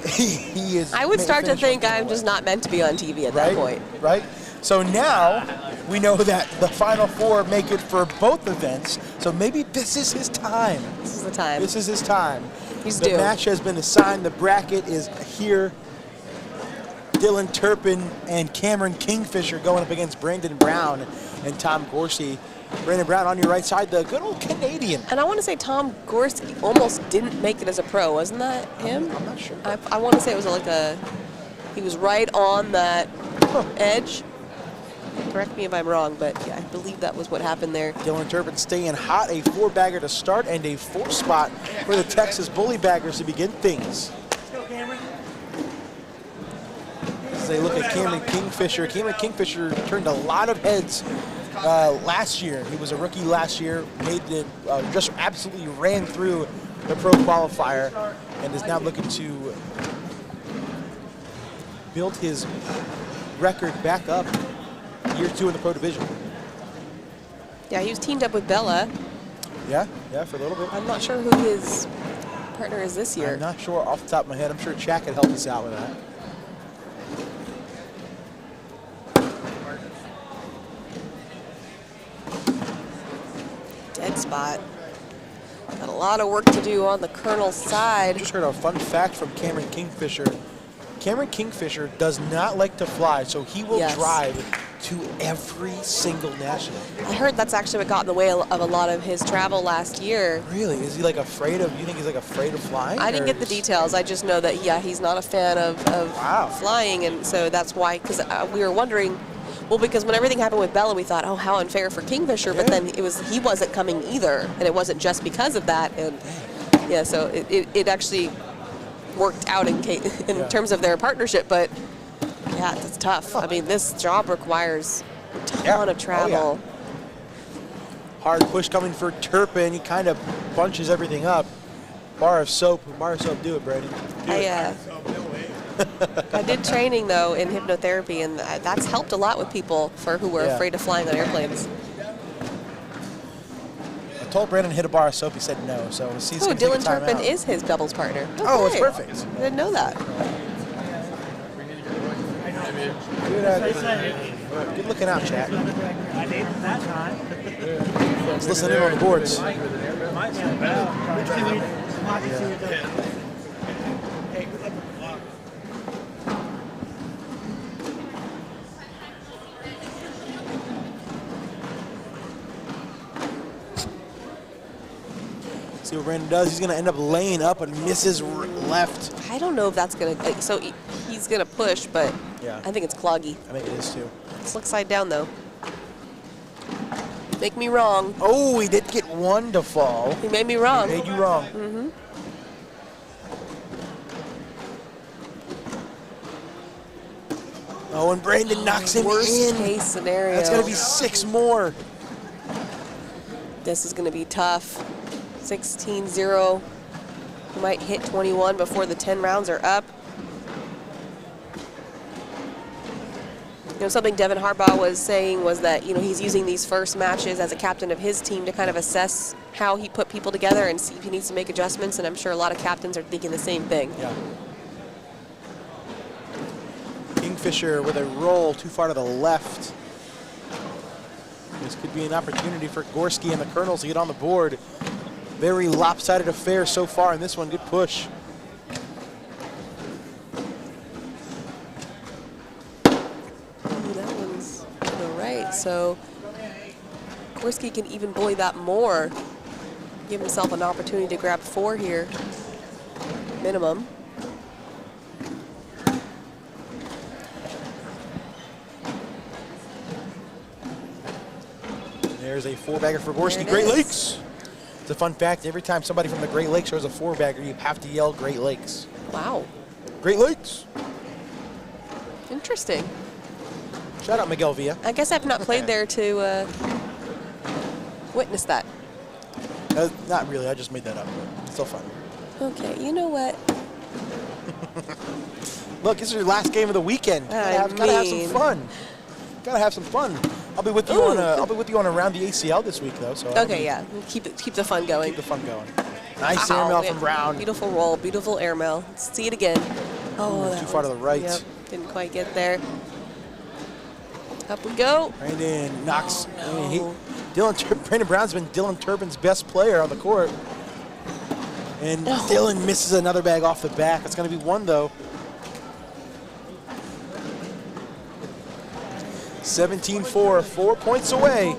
he is. I would start to think I'm just not meant to be on TV at that point. Right? So now we know that the final 4 make it for both events, so maybe this is his time. This is the time. This is his time. He's the due. match has been assigned. The bracket is here. Dylan Turpin and Cameron Kingfisher going up against Brandon Brown and Tom Gorski. Brandon Brown on your right side, the good old Canadian. And I want to say Tom Gorski almost didn't make it as a pro, wasn't that him? I'm not sure. I want to say it was he was right on that edge. Correct me if I'm wrong, but yeah, I believe that was what happened there. Dylan Turpin staying hot, a 4-bagger to start and a 4 spot for the Texas Bully Baggers to begin things. As they look at Cameron Kingfisher, turned a lot of heads last year. He was a rookie last year, just absolutely ran through the pro qualifier, and is now looking to build his record back up. Year 2 in the pro division. Yeah, he was teamed up with Bella. Yeah, for a little bit. I'm not sure who his partner is this year. I'm not sure off the top of my head. I'm sure Chad could help us out with that. Dead spot. Got a lot of work to do on the Colonel's side. Just heard a fun fact from Cameron Kingfisher. Cameron Kingfisher does not like to fly, so he will drive to every single national. I heard that's actually what got in the way of a lot of his travel last year. Really? Is he like afraid of, you think he's like afraid of flying? I didn't get the details. I just know that, yeah, he's not a fan of flying, and so that's why, because we were wondering, well, because when everything happened with Bella, we thought, oh, how unfair for Kingfisher, but then he wasn't coming either, and it wasn't just because of that, and yeah, so it actually worked out in terms of their partnership, but yeah, it's tough. I mean, this job requires a ton of travel. Hard push coming for Turpin. He kind of bunches everything up. Bar of soap, do it, Brady. I did training, though, in hypnotherapy, and that's helped a lot with people who were afraid of flying on airplanes. I told Brandon to hit a bar of soap. He said no, so he's going to take Dylan Turpin is his doubles partner. Okay. Oh, it's perfect. I didn't know that. Good looking out, chat. Let's listen in on the boards. See what Brandon does. He's going to end up laying up and misses left. I don't know if that's going to... So he's going to push, but I think it's cloggy. I think it is, too. Let's look side down, though. Make me wrong. Oh, he did get one to fall. He made me wrong. He made you wrong. Mm-hmm. Oh, and Brandon knocks him in. Worst case scenario. That's going to be 6 more. This is going to be tough. 16-0. He might hit 21 before the 10 rounds are up. You know, something Devin Harbaugh was saying was that, you know, he's using these first matches as a captain of his team to kind of assess how he put people together and see if he needs to make adjustments, and I'm sure a lot of captains are thinking the same thing. Yeah. Kingfisher with a roll too far to the left. This could be an opportunity for Gorski and the Colonels to get on the board. Very lopsided affair so far in this one. Good push. That one's to the right, so Gorski can even bully that more. Give himself an opportunity to grab 4 here, minimum. There's a 4-bagger for Gorski. Great Lakes. It's a fun fact. Every time somebody from the Great Lakes shows a 4-bagger, you have to yell Great Lakes. Wow. Great Lakes. Interesting. Shout out Miguel Villa. I guess I've not played there to witness that. Not really. I just made that up. It's still fun. Okay, you know what? Look, this is your last game of the weekend. Gotta have some fun. Gotta have some fun. I'll be with you on. I'll be with you on around the ACL this week, though. So okay, yeah. Keep the fun going. Keep the fun going. Nice airmail from Brown. Beautiful roll, beautiful airmail. Let's see it again. Oh, too far to the right. Yep, didn't quite get there. Up we go. Brandon knocks. Brandon Brown's been Dylan Turpin's best player on the court. And Dylan misses another bag off the back. It's going to be 1, though. 17-4, 4 points away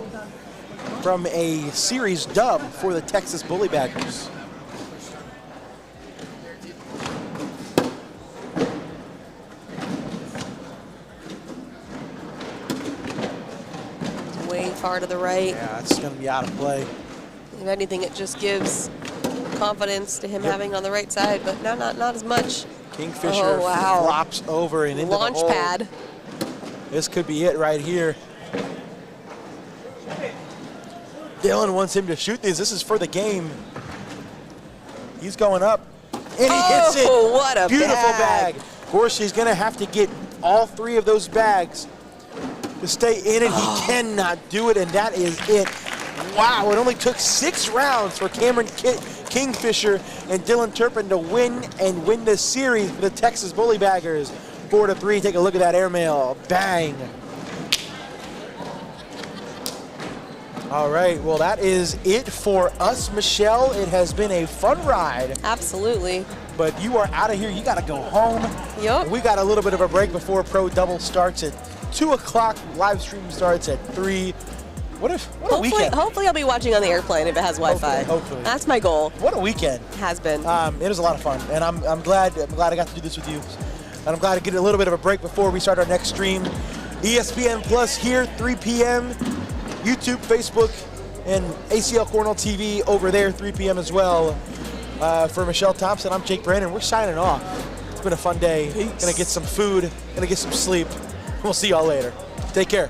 from a series dub for the Texas Bullybaggers. It's way far to the right. Yeah, it's going to be out of play. If anything, it just gives confidence to him having on the right side, but not as much. Kingfisher flops over and into launch the hole. pad. This could be it right here. Dylan wants him to shoot these. This is for the game. He's going up, and he hits it. What a beautiful bag. Gorski's going to have to get all 3 of those bags to stay in it. He cannot do it, and that is it. Wow, it only took 6 rounds for Cameron Kingfisher and Dylan Turpin to win this series for the Texas Bullybaggers. 4-3. Take a look at that airmail. Bang. All right, well, that is it for us, Michelle. It has been a fun ride. Absolutely. But you are out of here. You got to go home. Yep. We got a little bit of a break before Pro Double starts at 2 o'clock. Live stream starts at 3. What a weekend. Hopefully I'll be watching on the airplane if it has Wi-Fi. Hopefully. That's my goal. What a weekend. Has been. It was a lot of fun, and I'm glad I got to do this with you. And I'm glad to get a little bit of a break before we start our next stream. ESPN Plus here, 3 p.m. YouTube, Facebook, and ACL Cornell TV over there, 3 p.m. as well. For Michelle Thompson, I'm Jake Brandon. We're signing off. It's been a fun day. Gonna get some food, gonna get some sleep. We'll see y'all later. Take care.